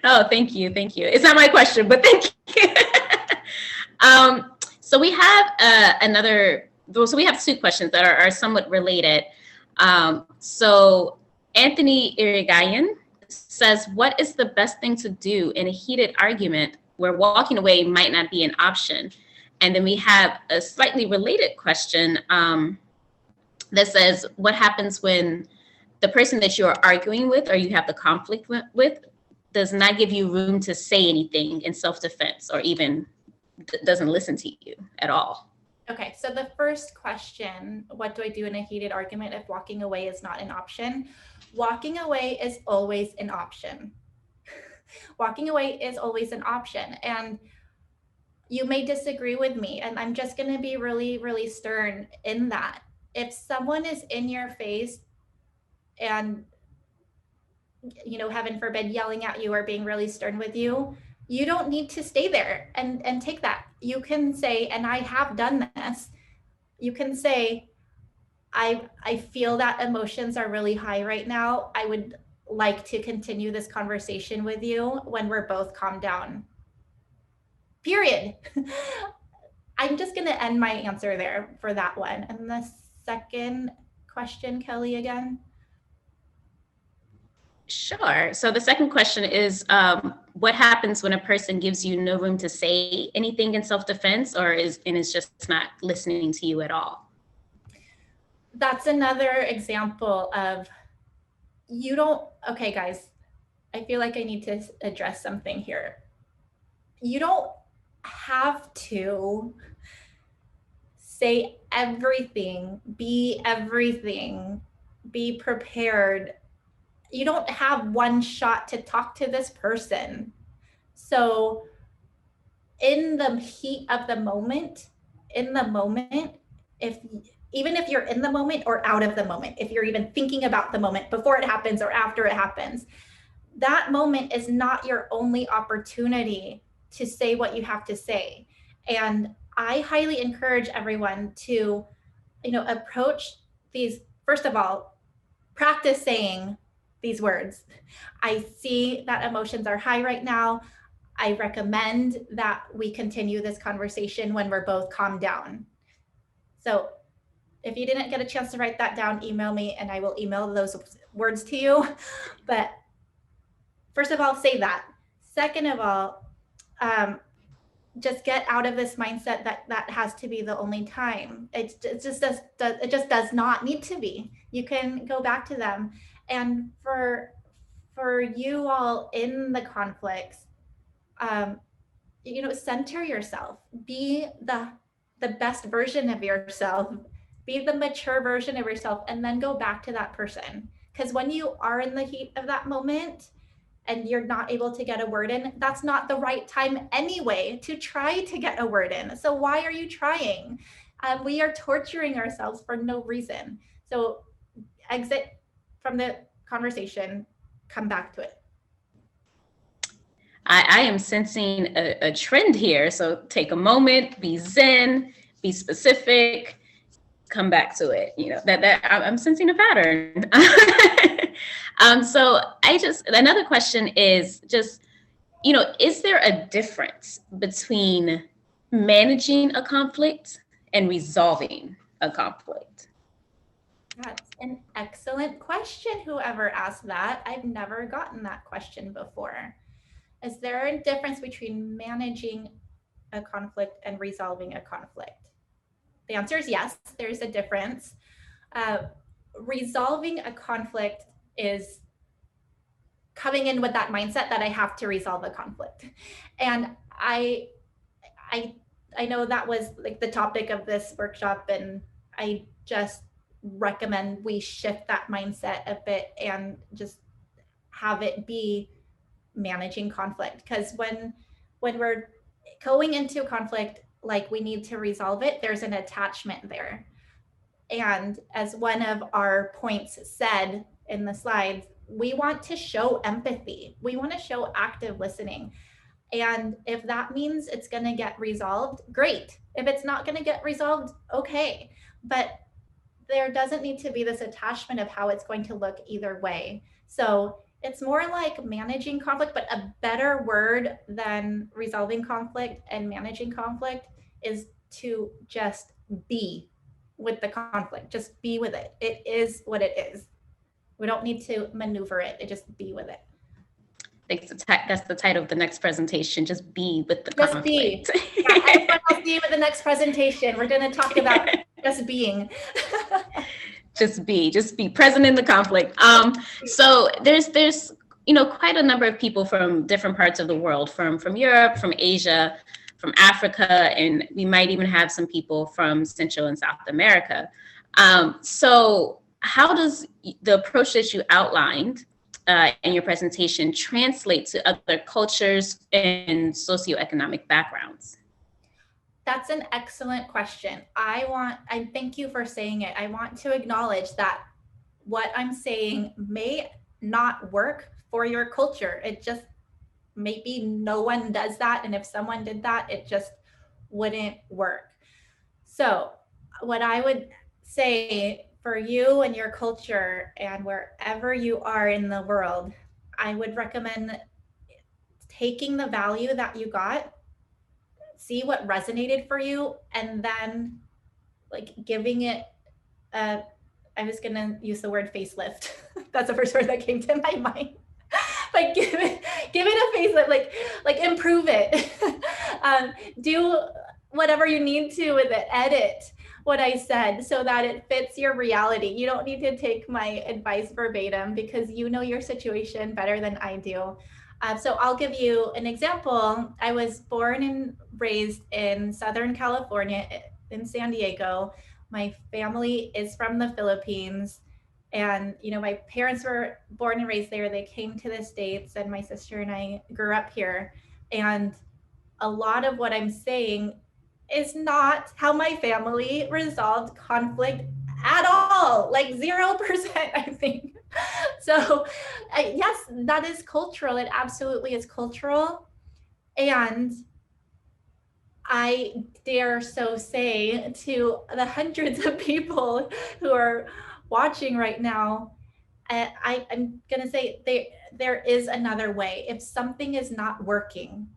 Oh, thank you. Thank you. It's not my question, but thank you. So we have so we have 2 questions that are somewhat related. So Anthony Irigayan says, what is the best thing to do in a heated argument where walking away might not be an option? And then we have a slightly related question that says, what happens when the person that you're arguing with or you have the conflict with does not give you room to say anything in self-defense, or even doesn't listen to you at all? Okay, so the first question, what do I do in a heated argument if walking away is not an option? Walking away is always an option. Walking away is always an option. And you may disagree with me, and I'm just going to be really, really stern in that. If someone is in your face and, heaven forbid, yelling at you or being really stern with you, you don't need to stay there and take that. You can say, and I have done this, you can say, I feel that emotions are really high right now. I would like to continue this conversation with you when we're both calmed down. Period. I'm just going to end my answer there for that one. And the second question, Kelly, again? Sure. So the second question is, what happens when a person gives you no room to say anything in self-defense, or is just not listening to you at all? That's another example of okay, guys, I feel like I need to address something here. You don't have to say everything, be prepared. You don't have one shot to talk to this person. So in the heat of the moment, even if you're in the moment or out of the moment, if you're even thinking about the moment before it happens or after it happens, that moment is not your only opportunity to say what you have to say. And I highly encourage everyone to, approach these, first of all, practice saying these words. I see that emotions are high right now. I recommend that we continue this conversation when we're both calmed down. So if you didn't get a chance to write that down, email me and I will email those words to you. But first of all, say that. Second of all, just get out of this mindset that has to be the only time. It just does not need to be. You can go back to them. And for you all in the conflicts, center yourself. Be the best version of yourself. Be the mature version of yourself, and then go back to that person. Because when you are in the heat of that moment and you're not able to get a word in, that's not the right time anyway to try to get a word in. So why are you trying? We are torturing ourselves for no reason. So exit from the conversation, come back to it. I am sensing a trend here. So take a moment, be zen, be specific, come back to it. That I'm sensing a pattern. So another question is just, is there a difference between managing a conflict and resolving a conflict? That's an excellent question, whoever asked that. I've never gotten that question before. Is there a difference between managing a conflict and resolving a conflict? The answer is yes, there's a difference. Resolving a conflict is coming in with that mindset that I have to resolve a conflict. And I know that was like the topic of this workshop, and I just recommend we shift that mindset a bit and just have it be managing conflict. Because when we're going into a conflict, like we need to resolve it, there's an attachment there. And as one of our points said in the slides, we want to show empathy. We want to show active listening. And if that means it's going to get resolved, great. If it's not going to get resolved, okay. But there doesn't need to be this attachment of how it's going to look either way. So it's more like managing conflict, but a better word than resolving conflict and managing conflict is to just be with the conflict. Just be with it. It is what it is. We don't need to maneuver it. Just be with it. That's the title of the next presentation. Just be with the just conflict. Be. Yeah, everyone will see you with the next presentation. We're going to talk about just being. just be present in the conflict. So there's quite a number of people from different parts of the world, from Europe, from Asia, from Africa, and we might even have some people from Central and South America. So how does the approach that you outlined in your presentation translate to other cultures and socioeconomic backgrounds? That's an excellent question. I thank you for saying it. I want to acknowledge that what I'm saying may not work for your culture. It just, maybe no one does that. And if someone did that, it just wouldn't work. So what I would say for you and your culture and wherever you are in the world, I would recommend taking the value that you got, see what resonated for you, and then like giving it I was gonna use the word facelift. That's the first word that came to my mind. Like give it a facelift, like improve it. Do whatever you need to with it, edit what I said so that it fits your reality. You don't need to take my advice verbatim because you know your situation better than I do. So I'll give you an example. I was born and raised in Southern California in San Diego. My family is from the Philippines. And, my parents were born and raised there. They came to the States, and my sister and I grew up here. And a lot of what I'm saying is not how my family resolved conflict at all, like 0%, I think. So yes, that is cultural. It absolutely is cultural. And I dare so say to the hundreds of people who are watching right now, I'm going to say there is another way. If something is not working,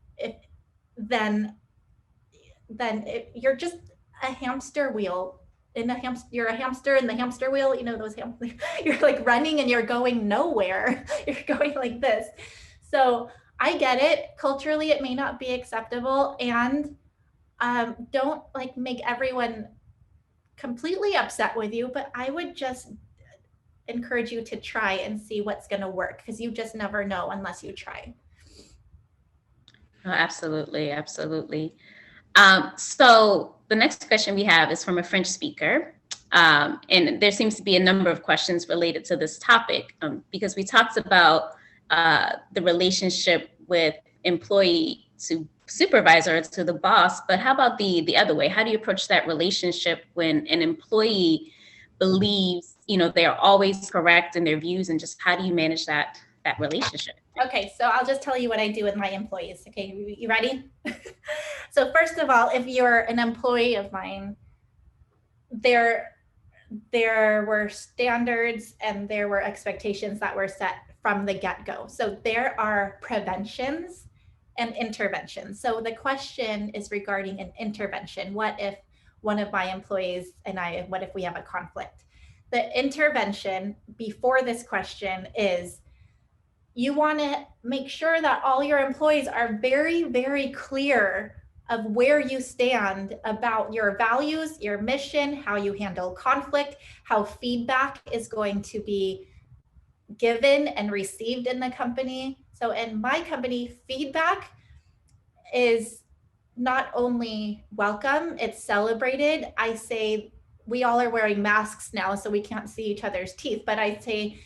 then you're just a hamster wheel. You're a hamster in the hamster wheel. Those you're like running and you're going nowhere. You're going like this. So I get it. Culturally, it may not be acceptable, and don't like make everyone completely upset with you, but I would just encourage you to try and see what's going to work, because you just never know unless you try. Oh, absolutely. So the next question we have is from a French speaker. And there seems to be a number of questions related to this topic because we talked about the relationship with employee to supervisor to the boss, but how about the other way? How do you approach that relationship when an employee believes, they're always correct in their views, and just how do you manage that relationship? Okay, so I'll just tell you what I do with my employees. Okay, you ready? So first of all, if you're an employee of mine, there were standards and there were expectations that were set from the get-go. So there are preventions and interventions. So the question is regarding an intervention. What if one of my employees and what if we have a conflict? The intervention before this question is, you want to make sure that all your employees are very, very clear of where you stand about your values, your mission, how you handle conflict, how feedback is going to be given and received in the company. So in my company, feedback is not only welcome, it's celebrated. I say, we all are wearing masks now, so we can't see each other's teeth, but I say,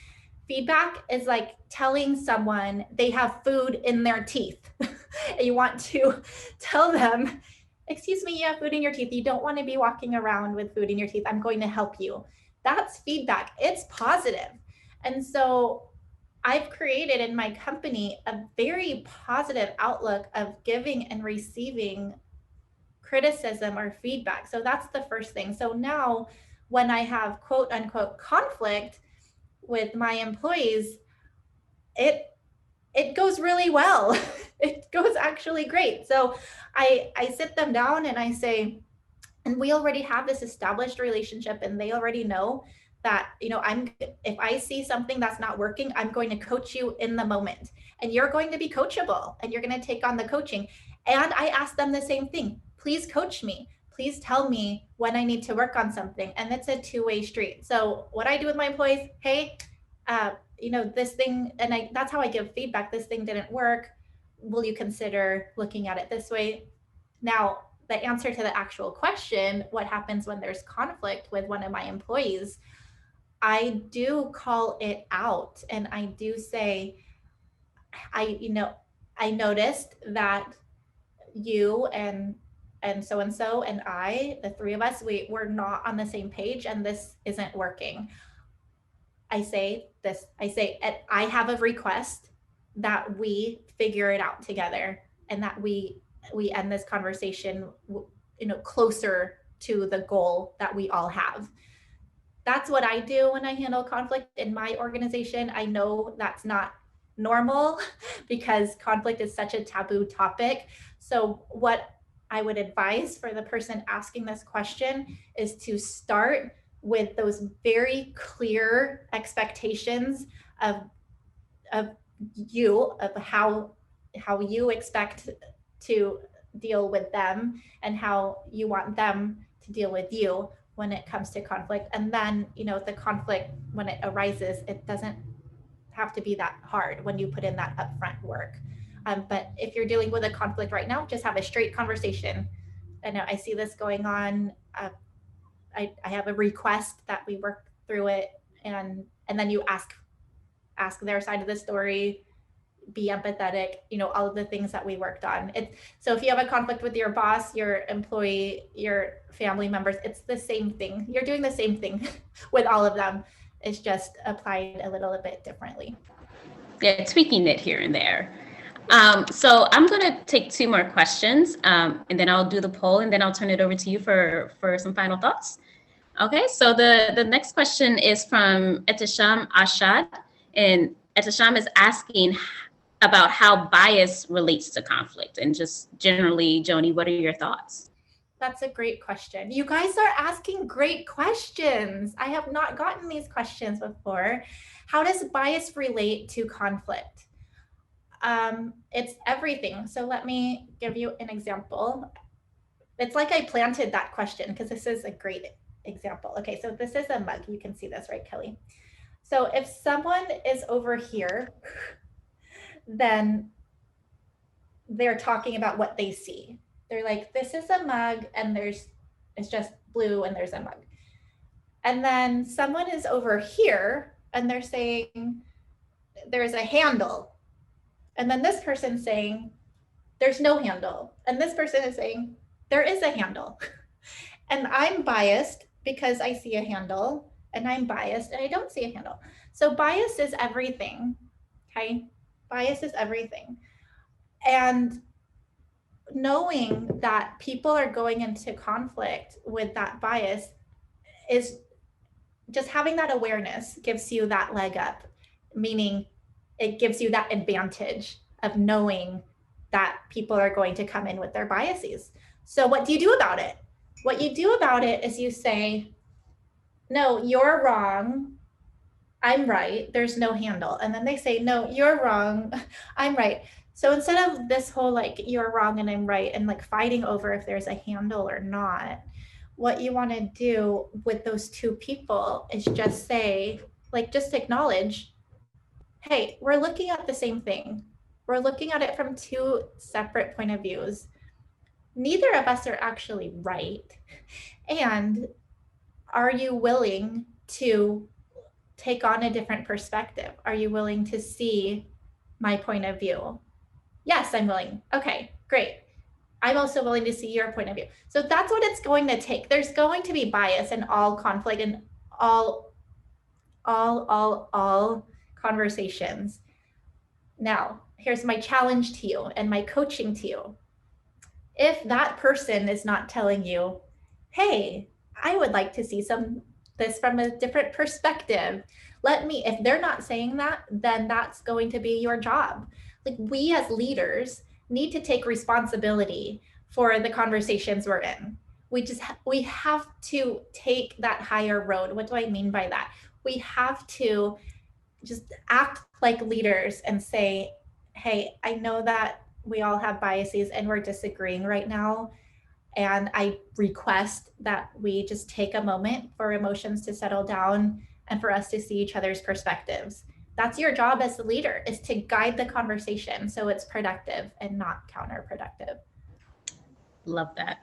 feedback is like telling someone they have food in their teeth. You want to tell them excuse me, you have food in your teeth. You don't want to be walking around with food in your teeth. I'm going to help you. That's feedback. It's positive. And so I've created in my company a very positive outlook of giving and receiving criticism or feedback. So that's the first thing. So now when I have quote unquote conflict with my employees, it goes really well. It goes actually great. So I sit them down and I say, and we already have this established relationship and they already know that, if I see something that's not working, I'm going to coach you in the moment, and you're going to be coachable and you're going to take on the coaching. And I ask them the same thing. Please coach me. Please tell me when I need to work on something. And it's a two-way street. So what I do with my employees, hey, this thing, and that's how I give feedback. This thing didn't work. Will you consider looking at it this way? Now, the answer to the actual question, what happens when there's conflict with one of my employees, I do call it out and I do say, I noticed that you and so-and-so and I, the three of us, we're not on the same page and this isn't working. I say, I have a request that we figure it out together and that we end this conversation, closer to the goal that we all have. That's what I do when I handle conflict in my organization. I know that's not normal because conflict is such a taboo topic. So what I would advise for the person asking this question is to start with those very clear expectations of how you expect to deal with them and how you want them to deal with you when it comes to conflict. And then, the conflict, when it arises, it doesn't have to be that hard when you put in that upfront work. But if you're dealing with a conflict right now, just have a straight conversation. I know I see this going on. I have a request that we work through it, and then you ask their side of the story, be empathetic, all of the things that we worked on. So if you have a conflict with your boss, your employee, your family members, it's the same thing. You're doing the same thing with all of them. It's just applied a little bit differently. Yeah, tweaking it here and there. So I'm going to take two more questions, and then I'll do the poll, and then I'll turn it over to you for some final thoughts. Okay, so the next question is from Etisham Ashad, and Etisham is asking about how bias relates to conflict, and just generally, Joni, what are your thoughts? That's a great question. You guys are asking great questions. I have not gotten these questions before. How does bias relate to conflict? It's everything. So let me give you an example. It's like I planted that question because this is a great example. Okay, so this is a mug. You can see this, right, Kelly? So if someone is over here, then they're talking about what they see. They're like, this is a mug and it's just blue and there's a mug. And then someone is over here and they're saying there's a handle. And then this person's saying there's no handle. And this person is saying there is a handle. And I'm biased because I see a handle, and I'm biased and I don't see a handle. So bias is everything, okay? Bias is everything. And knowing that people are going into conflict with that bias is just having that awareness gives you that leg up, meaning it gives you that advantage of knowing that people are going to come in with their biases. So what do you do about it? What you do about it is you say, no, you're wrong. I'm right. There's no handle. And then they say, no, you're wrong. I'm right. So instead of this whole like you're wrong and I'm right and like fighting over if there's a handle or not, what you want to do with those two people is just say, like, just acknowledge, hey, we're looking at the same thing. We're looking at it from two separate point of views. Neither of us are actually right. And are you willing to take on a different perspective? Are you willing to see my point of view? Yes, I'm willing. Okay, great. I'm also willing to see your point of view. So that's what it's going to take. There's going to be bias in all conflict and all conversations. Now, here's my challenge to you and my coaching to you. If that person is not telling you, hey, I would like to see this from a different perspective, if they're not saying that, then that's going to be your job. Like, we as leaders need to take responsibility for the conversations we're in. We have to take that higher road. What do I mean by that? We have to just act like leaders and say, hey, I know that we all have biases and we're disagreeing right now. And I request that we just take a moment for emotions to settle down and for us to see each other's perspectives. That's your job as the leader, is to guide the conversation so it's productive and not counterproductive. Love that.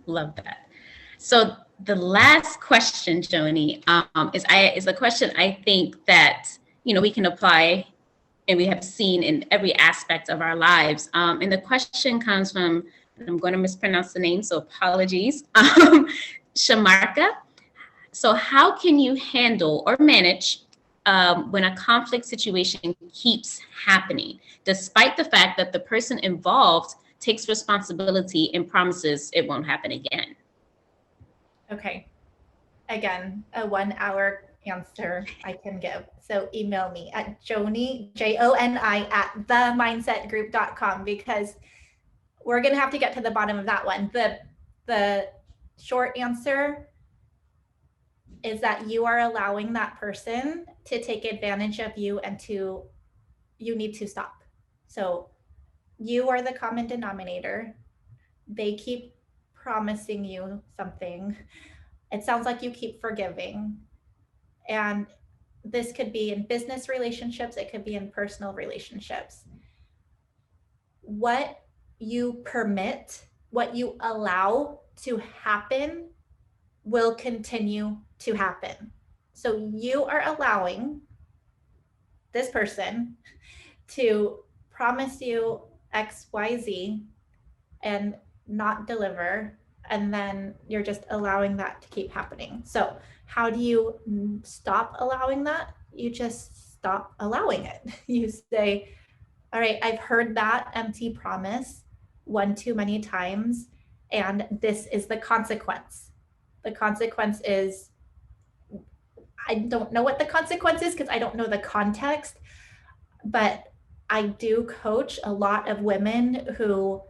Love that. So the last question, Joni, is a question I think that, we can apply and we have seen in every aspect of our lives. And the question comes from, I'm going to mispronounce the name, so apologies, Shamarka. So how can you handle or manage when a conflict situation keeps happening, despite the fact that the person involved takes responsibility and promises it won't happen again? Okay. Again, a 1 hour answer I can give. So email me at Joni, Joni at themindsetgroup.com, because we're going to have to get to the bottom of that one. The short answer is that you are allowing that person to take advantage of you, and you need to stop. So you are the common denominator. They keep promising you something. It sounds like you keep forgiving. And this could be in business relationships. It could be in personal relationships. What you permit, what you allow to happen will continue to happen. So you are allowing this person to promise you X, Y, Z and not deliver, and then you're just allowing that to keep happening. So how do you stop allowing that? You just stop allowing it. You say, all right, I've heard that empty promise one too many times, and this is the consequence. The consequence is, I don't know what the consequence is because I don't know the context, but I do coach a lot of women who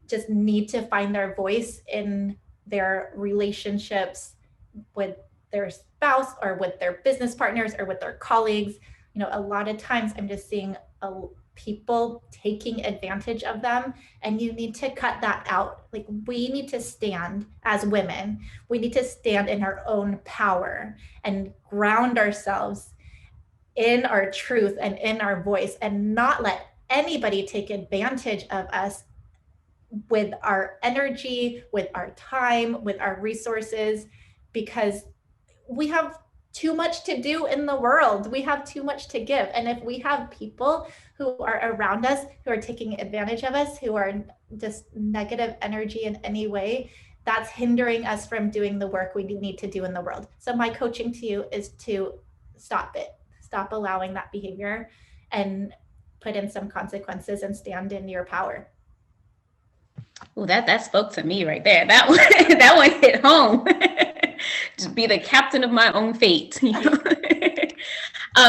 just need to find their voice in their relationships with their spouse or with their business partners or with their colleagues. A lot of times I'm just seeing people taking advantage of them, and you need to cut that out. Like, we need to stand as women. We need to stand in our own power and ground ourselves in our truth and in our voice, and not let anybody take advantage of us with our energy, with our time, with our resources, because we have too much to do in the world. We have too much to give. And if we have people who are around us who are taking advantage of us, who are just negative energy in any way, that's hindering us from doing the work we need to do in the world. So my coaching to you is to stop it. Stop allowing that behavior and put in some consequences and stand in your power. Oh, that spoke to me right there. That one, that one hit home. Just be the captain of my own fate.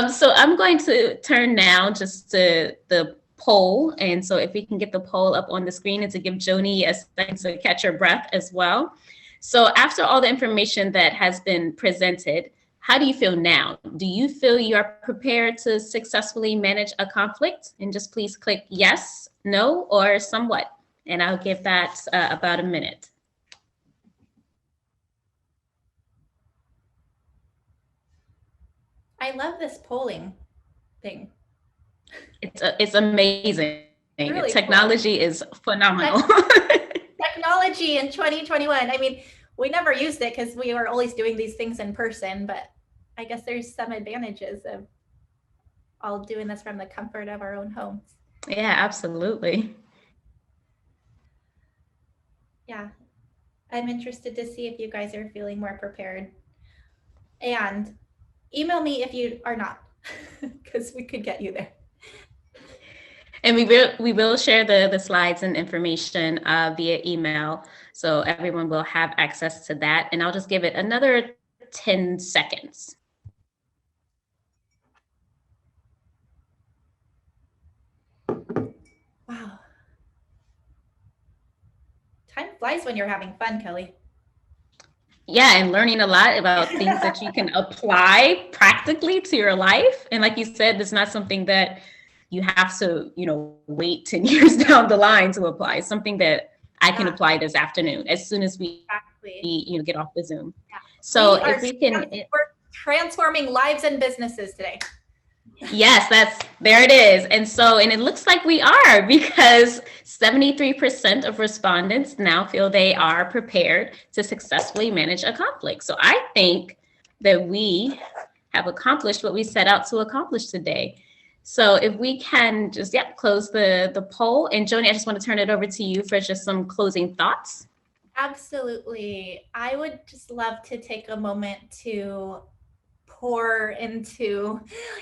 So I'm going to turn now just to the poll. And so if we can get the poll up on the screen, and to give Joni a second to catch her breath as well. So after all the information that has been presented, how do you feel now? Do you feel you are prepared to successfully manage a conflict? And just please click yes, no, or somewhat. And I'll give that about a minute. I love this polling thing. It's amazing. Really technology cool. Is phenomenal. Technology in 2021. I mean, we never used it because we were always doing these things in person, but I guess there's some advantages of all doing this from the comfort of our own homes. Yeah, absolutely. Yeah, I'm interested to see if you guys are feeling more prepared. And email me if you are not, because we could get you there. And we will share the slides and information via email, so everyone will have access to that. And I'll just give it another 10 seconds. Wow. Time flies when you're having fun, Kelly. Yeah, and learning a lot about things that you can apply practically to your life. And like you said, it's not something that you have to, wait 10 years down the line to apply. It's something that I can apply this afternoon as soon as we get off the Zoom. Yeah. So if we can, we're transforming lives and businesses today. Yes, there it is. And it looks like we are, because 73% of respondents now feel they are prepared to successfully manage a conflict. So I think that we have accomplished what we set out to accomplish today. So if we can just, close the poll. And Joni, I just want to turn it over to you for just some closing thoughts. Absolutely. I would just love to take a moment to pour into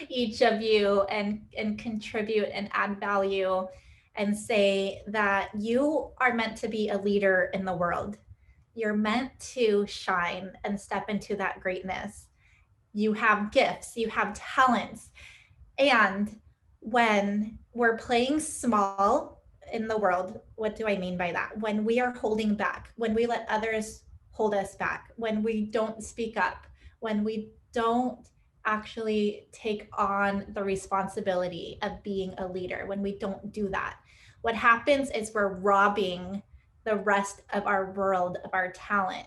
each of you and contribute and add value, and say that you are meant to be a leader in the world. You're meant to shine and step into that greatness. You have gifts, you have talents. And when we're playing small in the world, what do I mean by that? When we are holding back, when we let others hold us back, when we don't speak up, when we don't actually take on the responsibility of being a leader, when we don't do that, what happens is we're robbing the rest of our world of our talent.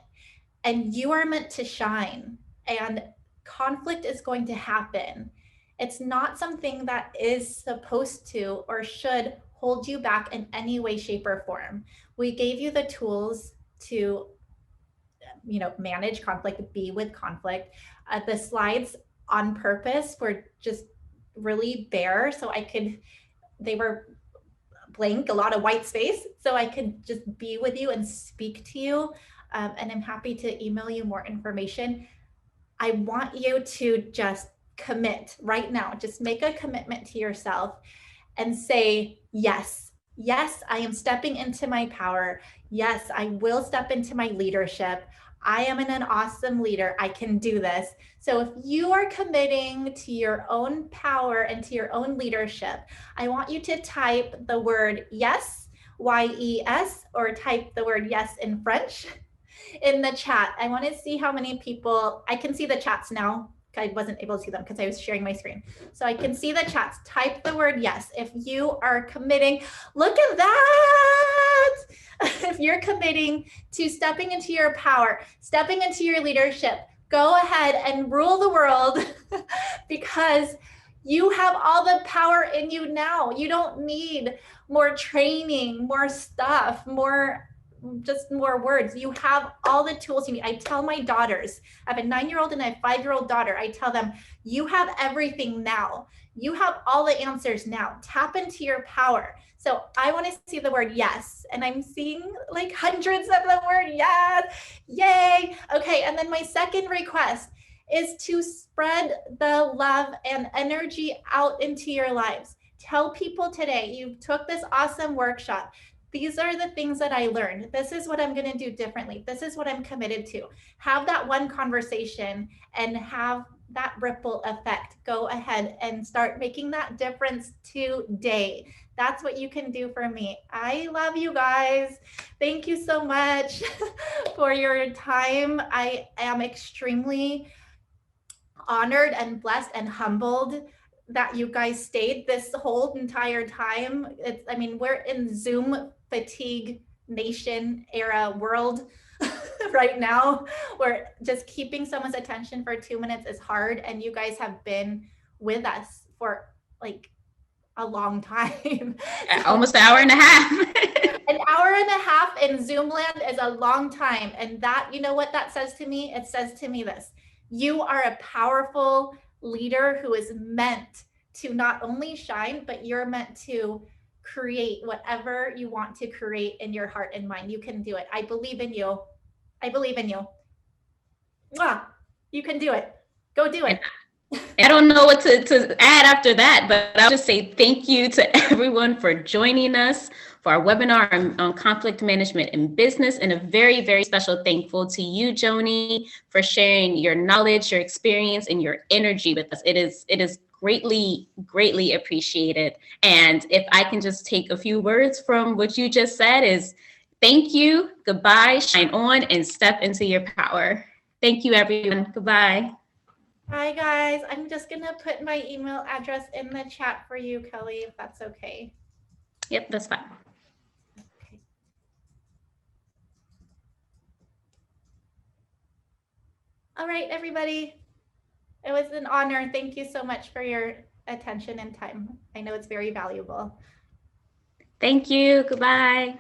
And you are meant to shine, and conflict is going to happen. It's not something that is supposed to or should hold you back in any way, shape, or form. We gave you the tools to manage conflict, be with conflict. The slides on purpose were just really bare, so they were blank, a lot of white space, so I could just be with you and speak to you. And I'm happy to email you more information. I want you to just commit right now. Just make a commitment to yourself and say, yes, I am stepping into my power. Yes, I will step into my leadership. I am an awesome leader. I can do this. So if you are committing to your own power and to your own leadership, I want you to type the word yes, Y-E-S, or type the word yes in French in the chat. I want to see how many people, I can see the chats now. I wasn't able to see them because I was sharing my screen. So I can see the chats. Type the word yes if you are committing. Look at that. If you're committing to stepping into your power, stepping into your leadership, go ahead and rule the world because you have all the power in you now. You don't need more training, more stuff, just more words. You have all the tools you need. I tell my daughters, I have a 9-year-old and a 5-year-old daughter. I tell them, you have everything now. You have all the answers now. Tap into your power. So I want to see the word yes. And I'm seeing like hundreds of the word yes. Yay. Okay. And then my second request is to spread the love and energy out into your lives. Tell people today you took this awesome workshop. These are the things that I learned. This is what I'm going to do differently. This is what I'm committed to. Have that one conversation and have that ripple effect. Go ahead and start making that difference today. That's what you can do for me. I love you guys. Thank you so much for your time. I am extremely honored and blessed and humbled that you guys stayed this whole entire time. We're in Zoom fatigue nation era world right now, where just keeping someone's attention for 2 minutes is hard. And you guys have been with us for like a long time. Almost an hour and a half. An hour and a half in Zoom land is a long time. And that, you know what that says to me? It says to me this: you are a powerful leader who is meant to not only shine, but you're meant to create whatever you want to create in your heart and mind. You can do it. I believe in you. I believe in you. Mwah! You can do it. Go do it. I don't know what to add after that, but I'll just say thank you to everyone for joining us for our webinar on conflict management in business, and a very, very special thankful to you, Joni, for sharing your knowledge, your experience, and your energy with us. It is greatly, greatly appreciated. And if I can just take a few words from what you just said is thank you, goodbye, shine on, and step into your power. Thank you, everyone. Goodbye. Hi, guys. I'm just going to put my email address in the chat for you, Kelly, if that's okay. Yep, that's fine. Okay. All right, everybody. It was an honor. Thank you so much for your attention and time. I know it's very valuable. Thank you. Goodbye.